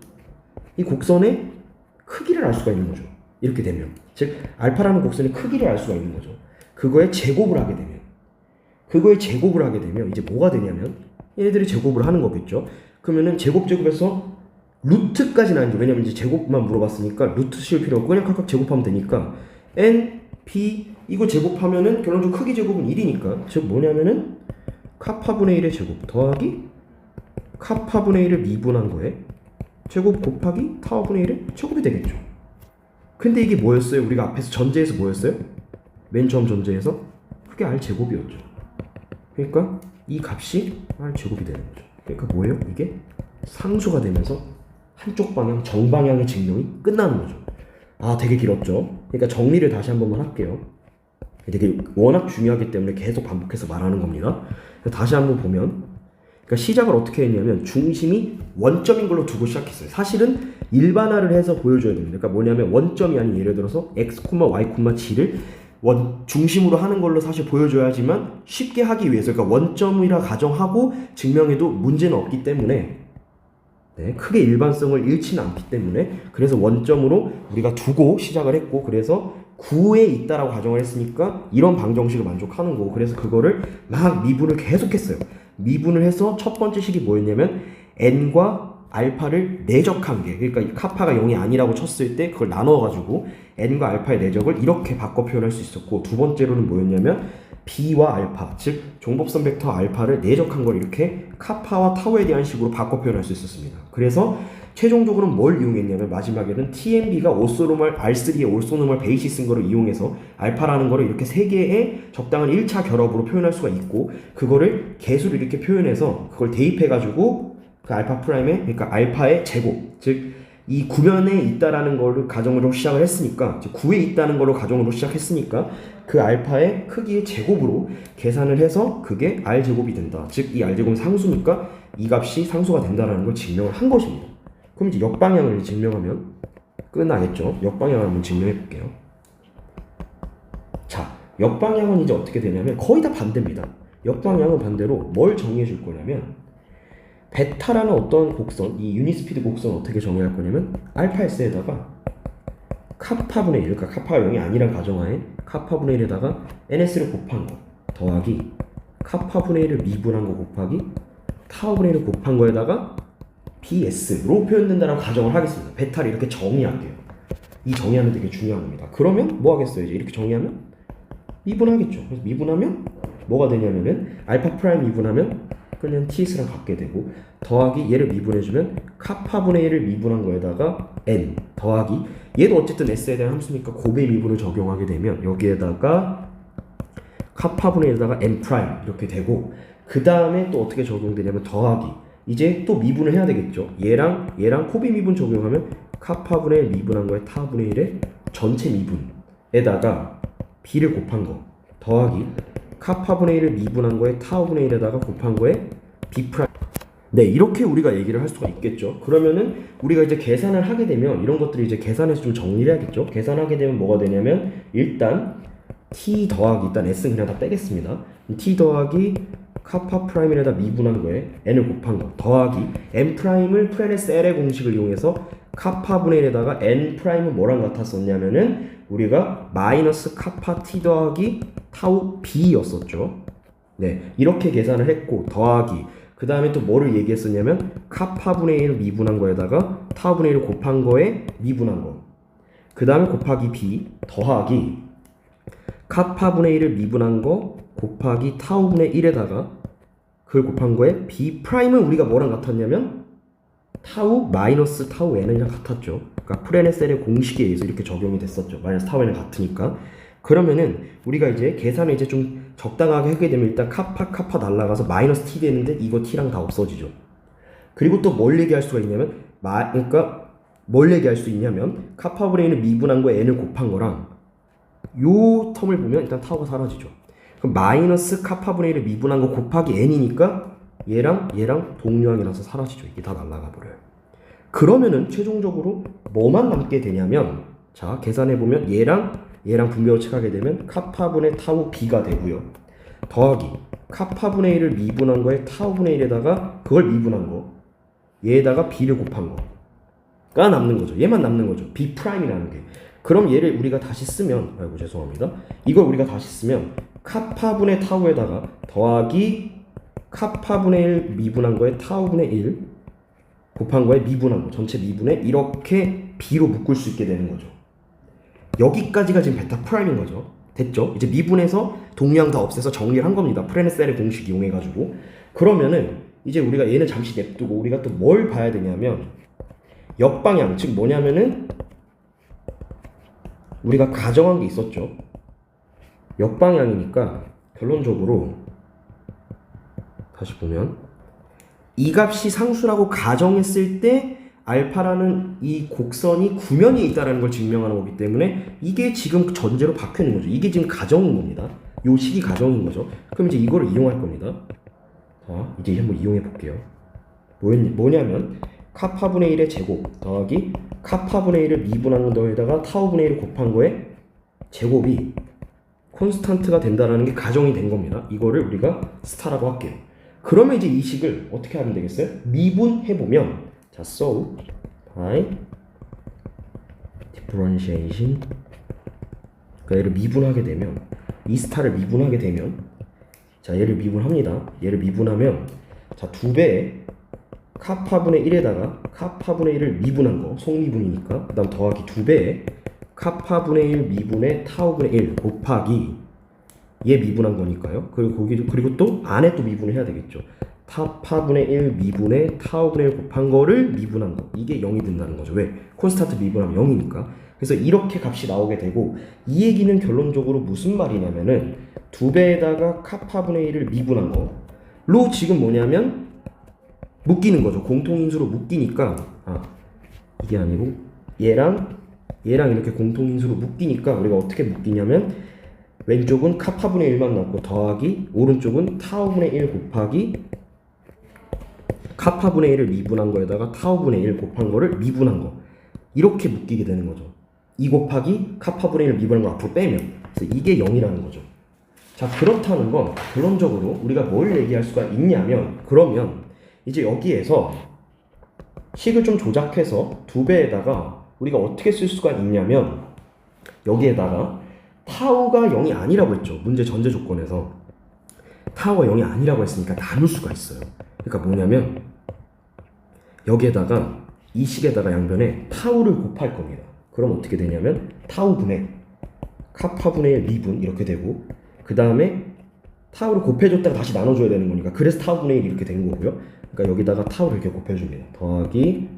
크기를 알 수가 있는 거죠. 이렇게 되면, 즉 알파라는 곡선의 크기를 알 수가 있는 거죠. 그거의 제곱을 하게 되면 이제 뭐가 되냐면, 얘네들이 제곱을 하는 거겠죠. 그러면은 제곱에서 루트까지 나는 게, 왜냐면 이제 제곱만 물어봤으니까 루트 씌울 필요 없고 그냥 각각 제곱하면 되니까 N, P 이거 제곱하면은 결론적으로 크기 제곱은 1이니까, 즉 뭐냐면은 카파분의 1의 제곱 더하기 카파분의 1을 미분한 거에 제곱 곱하기 타워분의 1의 제곱이 되겠죠. 근데 이게 뭐였어요? 우리가 앞에서 전제에서 뭐였어요? 맨 처음 전제에서 그게 R 제곱이었죠. 그러니까 이 값이 r제곱이 되는 거죠. 그러니까 뭐예요? 이게 상수가 되면서 한쪽 방향, 정방향의 증명이 끝나는 거죠. 아, 되게 길었죠? 그러니까 정리를 다시 한 번만 할게요. 되게 워낙 중요하기 때문에 계속 반복해서 말하는 겁니다. 다시 한번 보면, 그러니까 시작을 어떻게 했냐면 중심이 원점인 걸로 두고 시작했어요. 사실은 일반화를 해서 보여줘야 됩니다. 그러니까 뭐냐면 원점이 아닌 예를 들어서 x, y, g를 중심으로 하는 걸로 사실 보여줘야지만 쉽게 하기 위해서, 그러니까 원점이라 가정하고 증명해도 문제는 없기 때문에, 네, 크게 일반성을 잃지는 않기 때문에, 그래서 원점으로 우리가 두고 시작을 했고, 그래서 9에 있다라고 가정을 했으니까 이런 방정식을 만족하는 거고, 그래서 그거를 막 미분을 계속했어요. 미분을 해서 첫 번째 식이 뭐였냐면 n과 알파를 내적한 게, 그러니까 카파가 0이 아니라고 쳤을 때 그걸 나눠가지고 n과 알파의 내적을 이렇게 바꿔 표현할 수 있었고, 두 번째로는 뭐였냐면 b와 알파, 즉 종법선 벡터 알파를 내적한 걸 이렇게 카파와 타우에 대한 식으로 바꿔 표현할 수 있었습니다. 그래서 최종적으로는 뭘 이용했냐면 마지막에는 TMB가 오소노멀 R3의 오소노멀 베이시 쓴 거를 이용해서 알파라는 거를 이렇게 세 개의 적당한 1차 결합으로 표현할 수가 있고, 그거를 개수를 이렇게 표현해서 그걸 대입해가지고 그 알파 프라임의, 그러니까 알파의 제곱, 즉 이 구면에 있다라는 거를 가정으로 시작을 했으니까, 즉 9에 있다는 거로 가정으로 시작했으니까 그 알파의 크기의 제곱으로 계산을 해서 그게 r제곱이 된다. 즉 이 r제곱은 상수니까 이 값이 상수가 된다라는 걸 증명을 한 것입니다. 그럼 이제 역방향을 증명하면 끝나겠죠. 역방향을 한번 증명해 볼게요. 자, 역방향은 이제 어떻게 되냐면 거의 다 반대입니다. 역방향은 반대로 뭘 정의해 줄 거냐면, 베타라는 어떤 곡선, 이 유니스피드 곡선 어떻게 정의할 거냐면 알파-s에다가 카파분의 1, 그러니까 카파가 0이 아니란 가정하에 카파분의 1에다가 ns를 곱한 거 더하기 카파분의 1을 미분한 거 곱하기 타우분의 1을 곱한 거에다가 bs로 표현된다라고 가정을 하겠습니다. 베타를 이렇게 정의할게요. 이 정의하면 되게 중요한 겁니다. 그러면 뭐 하겠어요? 이제 이렇게 정의하면 미분하겠죠. 그래서 미분하면 뭐가 되냐면은 알파 프라임 미분하면 그냥 ts랑 같게 되고, 더하기 얘를 미분해주면 카파분의 1을 미분한 거에다가 n 더하기 얘도 어쨌든 s에 대한 함수니까 곱의 미분을 적용하게 되면 여기에다가 카파분의 1에다가 n 프라임 이렇게 되고, 그 다음에 또 어떻게 적용되냐면 더하기 이제 또 미분을 해야 되겠죠. 얘랑 곱의 미분 적용하면 카파분의 1 미분한 거에 타분의 1의 전체 미분에다가 b를 곱한 거 더하기 카파분의 1을 미분한 거에 타우분의 1에다가 곱한 거에 b 프라임. 네, 이렇게 우리가 얘기를 할 수가 있겠죠. 그러면은 우리가 이제 계산을 하게 되면 이런 것들이 이제 계산해서 좀 정리를 해야겠죠. 계산하게 되면 뭐가 되냐면 일단 t 더하기, 일단 s는 그냥 다 빼겠습니다. t 더하기 카파 프라임에다 미분한 거에 n을 곱한 거 더하기 n 프라임을 프레네스 L의 공식을 이용해서 카파분의 1에다가 n 프라임은 뭐랑 같았었냐면은 우리가 마이너스 카파 t 더하기 타우 b였었죠. 네, 이렇게 계산을 했고 더하기 그 다음에 또 뭐를 얘기했었냐면 카파분의 1을 미분한 거에다가 타우분의 1을 곱한 거에 미분한 거, 그 다음에 곱하기 b 더하기 카파분의 1을 미분한 거 곱하기 타우분의 1에다가 그걸 곱한 거에 b 프라임은 우리가 뭐랑 같았냐면 타우 마이너스 타우 n이랑 같았죠. 그러니까 프레네셀의 공식에 의해서 이렇게 적용이 됐었죠. 마이너스 타우 n이 같으니까. 그러면은 우리가 이제 계산을 이제 좀 적당하게 하게 되면 일단 카파 날라가서 마이너스 t 되는데 이거 t랑 다 없어지죠. 그리고 또 뭘 얘기할 수가 있냐면 그러니까 뭘 얘기할 수 있냐면 카파분의 1을 미분한 거에 n을 곱한 거랑 요 텀을 보면 일단 타우가 사라지죠. 그럼 마이너스 카파분의 1을 미분한 거 곱하기 n이니까 얘랑 동류항이라서 사라지죠. 이게 다 날아가 버려요. 그러면은 최종적으로 뭐만 남게 되냐면, 자 계산해보면 얘랑 분배로 칙하게 되면 카파분의 타우 b가 되고요. 더하기 카파분의 1을 미분한 거에 타우분의 1에다가 그걸 미분한 거 얘에다가 b를 곱한 거가 남는 거죠. 얘만 남는 거죠. b 프라임이라는 게. 그럼 얘를 우리가 다시 쓰면, 아이고 죄송합니다. 이걸 우리가 다시 쓰면 카파분의 타우에다가 더하기 카파분의 1 미분한 거에 타우분의 1 곱한 거에 미분한 거 전체 미분에 이렇게 b로 묶을 수 있게 되는 거죠. 여기까지가 지금 베타 프라임인 거죠. 됐죠? 이제 미분해서 동량 다 없애서 정리를 한 겁니다. 프레네셀의 공식 이용해가지고. 그러면은 이제 우리가 얘는 잠시 냅두고 우리가 또 뭘 봐야 되냐면 역방향, 즉 뭐냐면은 우리가 가정한 게 있었죠. 역방향이니까 결론적으로 다시 보면 이 값이 상수라고 가정했을 때 알파라는 이 곡선이 구면이 있다는 걸 증명하는 거기 때문에 이게 지금 전제로 박혀 있는 거죠. 이게 지금 가정인 겁니다. 요 식이 가정인 거죠. 그럼 이제 이거를 이용할 겁니다. 자, 이제 한번 이용해 볼게요. 뭐냐면 카파분의 1의 제곱 더하기 카파분의 1을 미분한 거에다가 타우분의 1을 곱한 거에 제곱이 콘스탄트가 된다는 게 가정이 된 겁니다. 이거를 우리가 스타라고 할게요. 그러면 이제 이 식을 어떻게 하면 되겠어요? 미분해보면 자, so by differentiation 그러니까 얘를 미분하게 되면 이 스타를 미분하게 되면 자, 얘를 미분합니다. 얘를 미분하면 자, 2배의 카파분의 1에다가 카파분의 1을 미분한 거 속미분이니까 그 다음 더하기 2배의 카파분의 1 미분의 타우분의 1 곱하기 얘 미분한 거니까요. 그리고 또 안에 또 미분을 해야 되겠죠. 타파분의 1 미분의 타우분의 1 곱한 거를 미분한 거. 이게 0이 된다는 거죠. 왜? 콘스탄트 미분하면 0이니까. 그래서 이렇게 값이 나오게 되고 이 얘기는 결론적으로 무슨 말이냐면은 2배에다가 카파분의 1을 미분한 거로 지금 뭐냐면 묶이는 거죠. 공통인수로 묶이니까 이게 아니고 얘랑 이렇게 공통인수로 묶이니까 우리가 어떻게 묶이냐면 왼쪽은 카파분의 1만 넣고 더하기 오른쪽은 타우분의 1 곱하기 카파분의 1을 미분한 거에다가 타우분의 1 곱한 거를 미분한 거 이렇게 묶이게 되는 거죠. 2 곱하기 카파분의 1을 미분한 거 앞으로 빼면 그래서 이게 0이라는 거죠. 자, 그렇다는 건 결론적으로 우리가 뭘 얘기할 수가 있냐면 그러면 이제 여기에서 식을 좀 조작해서 2배에다가 우리가 어떻게 쓸 수가 있냐면 여기에다가 타우가 0이 아니라고 했죠. 문제 전제 조건에서 타우가 0이 아니라고 했으니까 나눌 수가 있어요. 그러니까 뭐냐면 여기에다가 이 식에다가 양변에 타우를 곱할 겁니다. 그럼 어떻게 되냐면 타우분의 카파분의 1 미분 이렇게 되고 그 다음에 타우를 곱해줬다가 다시 나눠줘야 되는 거니까 그래서 타우분의 1 이렇게 된 거고요. 그러니까 여기다가 타우를 이렇게 곱해줍니다. 더하기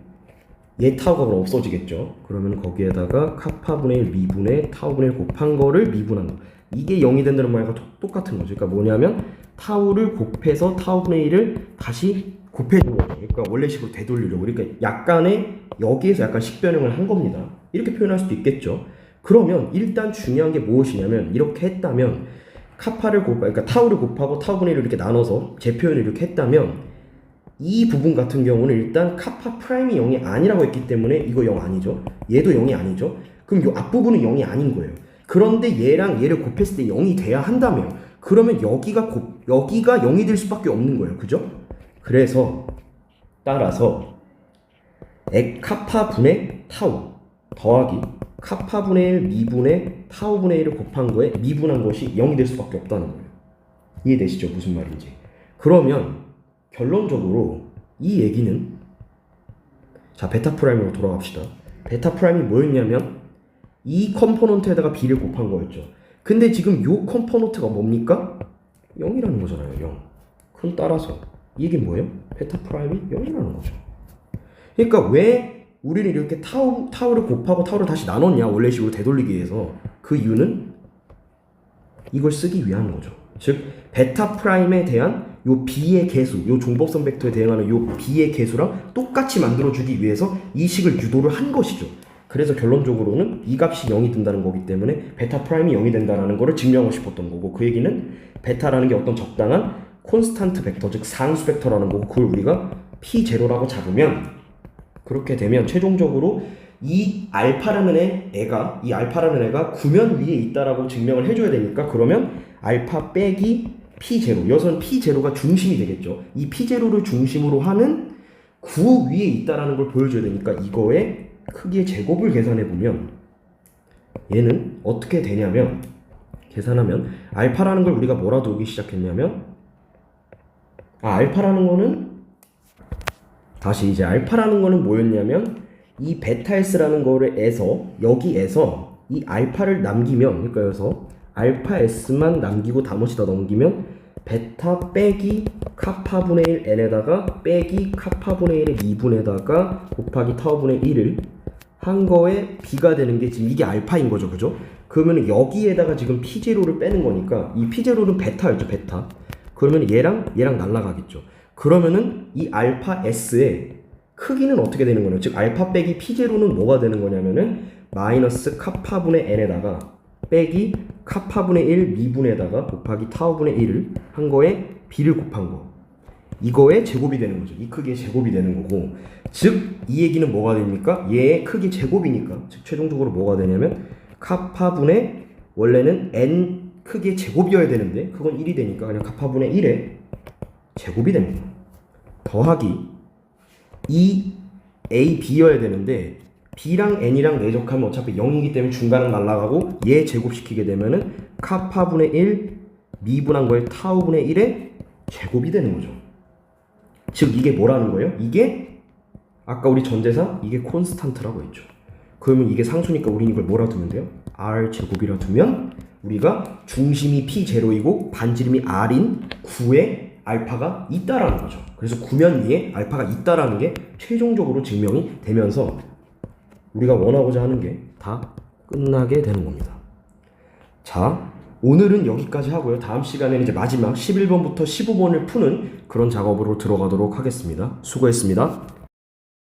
얘 타우가 그럼 없어지겠죠. 그러면 거기에다가 카파분의 1 미분의 타우분의 1 곱한 거를 미분한 거. 이게 0이 된다는 말과 똑같은 거죠. 그러니까 뭐냐면 타우를 곱해서 타우분의 1을 다시 곱해준 거죠. 그러니까 원래식으로 되돌리려고. 그러니까 약간의 여기에서 약간 식변형을 한 겁니다. 이렇게 표현할 수도 있겠죠. 그러면 일단 중요한 게 무엇이냐면 이렇게 했다면 그러니까 타우를 곱하고 타우분의 1을 이렇게 나눠서 제 표현을 이렇게 했다면 이 부분 같은 경우는 일단 카파 프라임이 0이 아니라고 했기 때문에 이거 0 아니죠. 얘도 0이 아니죠. 그럼 이 앞부분은 0이 아닌 거예요. 그런데 얘랑 얘를 곱했을 때 0이 돼야 한다면 그러면 여기가 0이 될 수밖에 없는 거예요. 그죠? 그래서 따라서 카파분의 타우 더하기 카파분의 1 미분의 타우분의 1을 곱한 거에 미분한 것이 0이 될 수밖에 없다는 거예요. 이해되시죠? 무슨 말인지. 그러면 결론적으로 이 얘기는 자 베타 프라임으로 돌아갑시다. 베타 프라임이 뭐였냐면 이 컴포넌트에다가 b를 곱한 거였죠. 근데 지금 요 컴포넌트가 뭡니까? 0이라는 거잖아요. 0. 그럼 따라서 이 얘기는 뭐예요? 베타 프라임이 0이라는 거죠. 그러니까 왜 우리는 이렇게 타우를 곱하고 타우를 다시 나눴냐 원래식으로 되돌리기 위해서 그 이유는 이걸 쓰기 위한 거죠. 즉 베타 프라임에 대한 요 b의 개수, 요 종법선 벡터에 대응하는 요 b의 개수랑 똑같이 만들어주기 위해서 이 식을 유도를 한 것이죠. 그래서 결론적으로는 이 값이 0이 된다는 거기 때문에 베타 프라임이 0이 된다는 거를 증명하고 싶었던 거고 그 얘기는 베타라는 게 어떤 적당한 콘스탄트 벡터, 즉 상수 벡터라는 거고 그걸 우리가 p0라고 잡으면 그렇게 되면 최종적으로 이 알파라는 애가 구면 위에 있다라고 증명을 해줘야 되니까 그러면 알파 빼기 P0 여기서는 P0가 중심이 되겠죠. 이 P0를 중심으로 하는 구 위에 있다라는 걸 보여줘야 되니까 이거의 크기의 제곱을 계산해 보면 얘는 어떻게 되냐면 계산하면 알파라는 걸 우리가 뭐라도 오기 시작했냐면 알파라는 거는 다시 이제 알파라는 거는 뭐였냐면 이 베타 S라는 거를 여기에서 이 알파를 남기면 그러니까 여기서 알파 S만 남기고 나머지 다 넘기면 베타 빼기 카파분의 1 n에다가 빼기 카파분의 1의 2분에다가 곱하기 타우분의 1을 한 거에 b가 되는 게 지금 이게 알파인 거죠. 그죠? 그러면 여기에다가 지금 P0를 빼는 거니까 이 P0는 베타였죠. 베타. 그러면 얘랑 날아가겠죠. 그러면은 이 알파 S의 크기는 어떻게 되는 거냐? 즉 알파 빼기 P0는 뭐가 되는 거냐면은 마이너스 카파분의 n에다가 빼기 카파분의 1 미분에다가 곱하기 타우분의 1을 한 거에 b를 곱한 거. 이거의 제곱이 되는 거죠. 이 크기의 제곱이 되는 거고, 즉 이 얘기는 뭐가 됩니까? 얘의 크기 제곱이니까, 즉 최종적으로 뭐가 되냐면 카파분의, 원래는 n 크기의 제곱이어야 되는데 그건 1이 되니까 그냥 카파분의 1의 제곱이 됩니다. 더하기 2ab여야 되는데 b랑 n이랑 내적하면 어차피 0이기 때문에 중간은 날아가고 얘 제곱시키게 되면은 카파분의 1 미분한 거에 타우분의 1의 제곱이 되는 거죠. 즉 이게 뭐라는 거예요? 이게 아까 우리 전제사 이게 콘스탄트라고 했죠. 그러면 이게 상수니까 우리는 이걸 뭐라 두면 돼요? r 제곱이라 두면 우리가 중심이 P0이고 반지름이 r인 9에 알파가 있다라는 거죠. 그래서 구면 위에 알파가 있다라는 게 최종적으로 증명이 되면서 우리가 원하고자 하는 게 다 끝나게 되는 겁니다. 자, 오늘은 여기까지 하고요. 다음 시간에는 이제 마지막 11번부터 15번을 푸는 그런 작업으로 들어가도록 하겠습니다. 수고했습니다.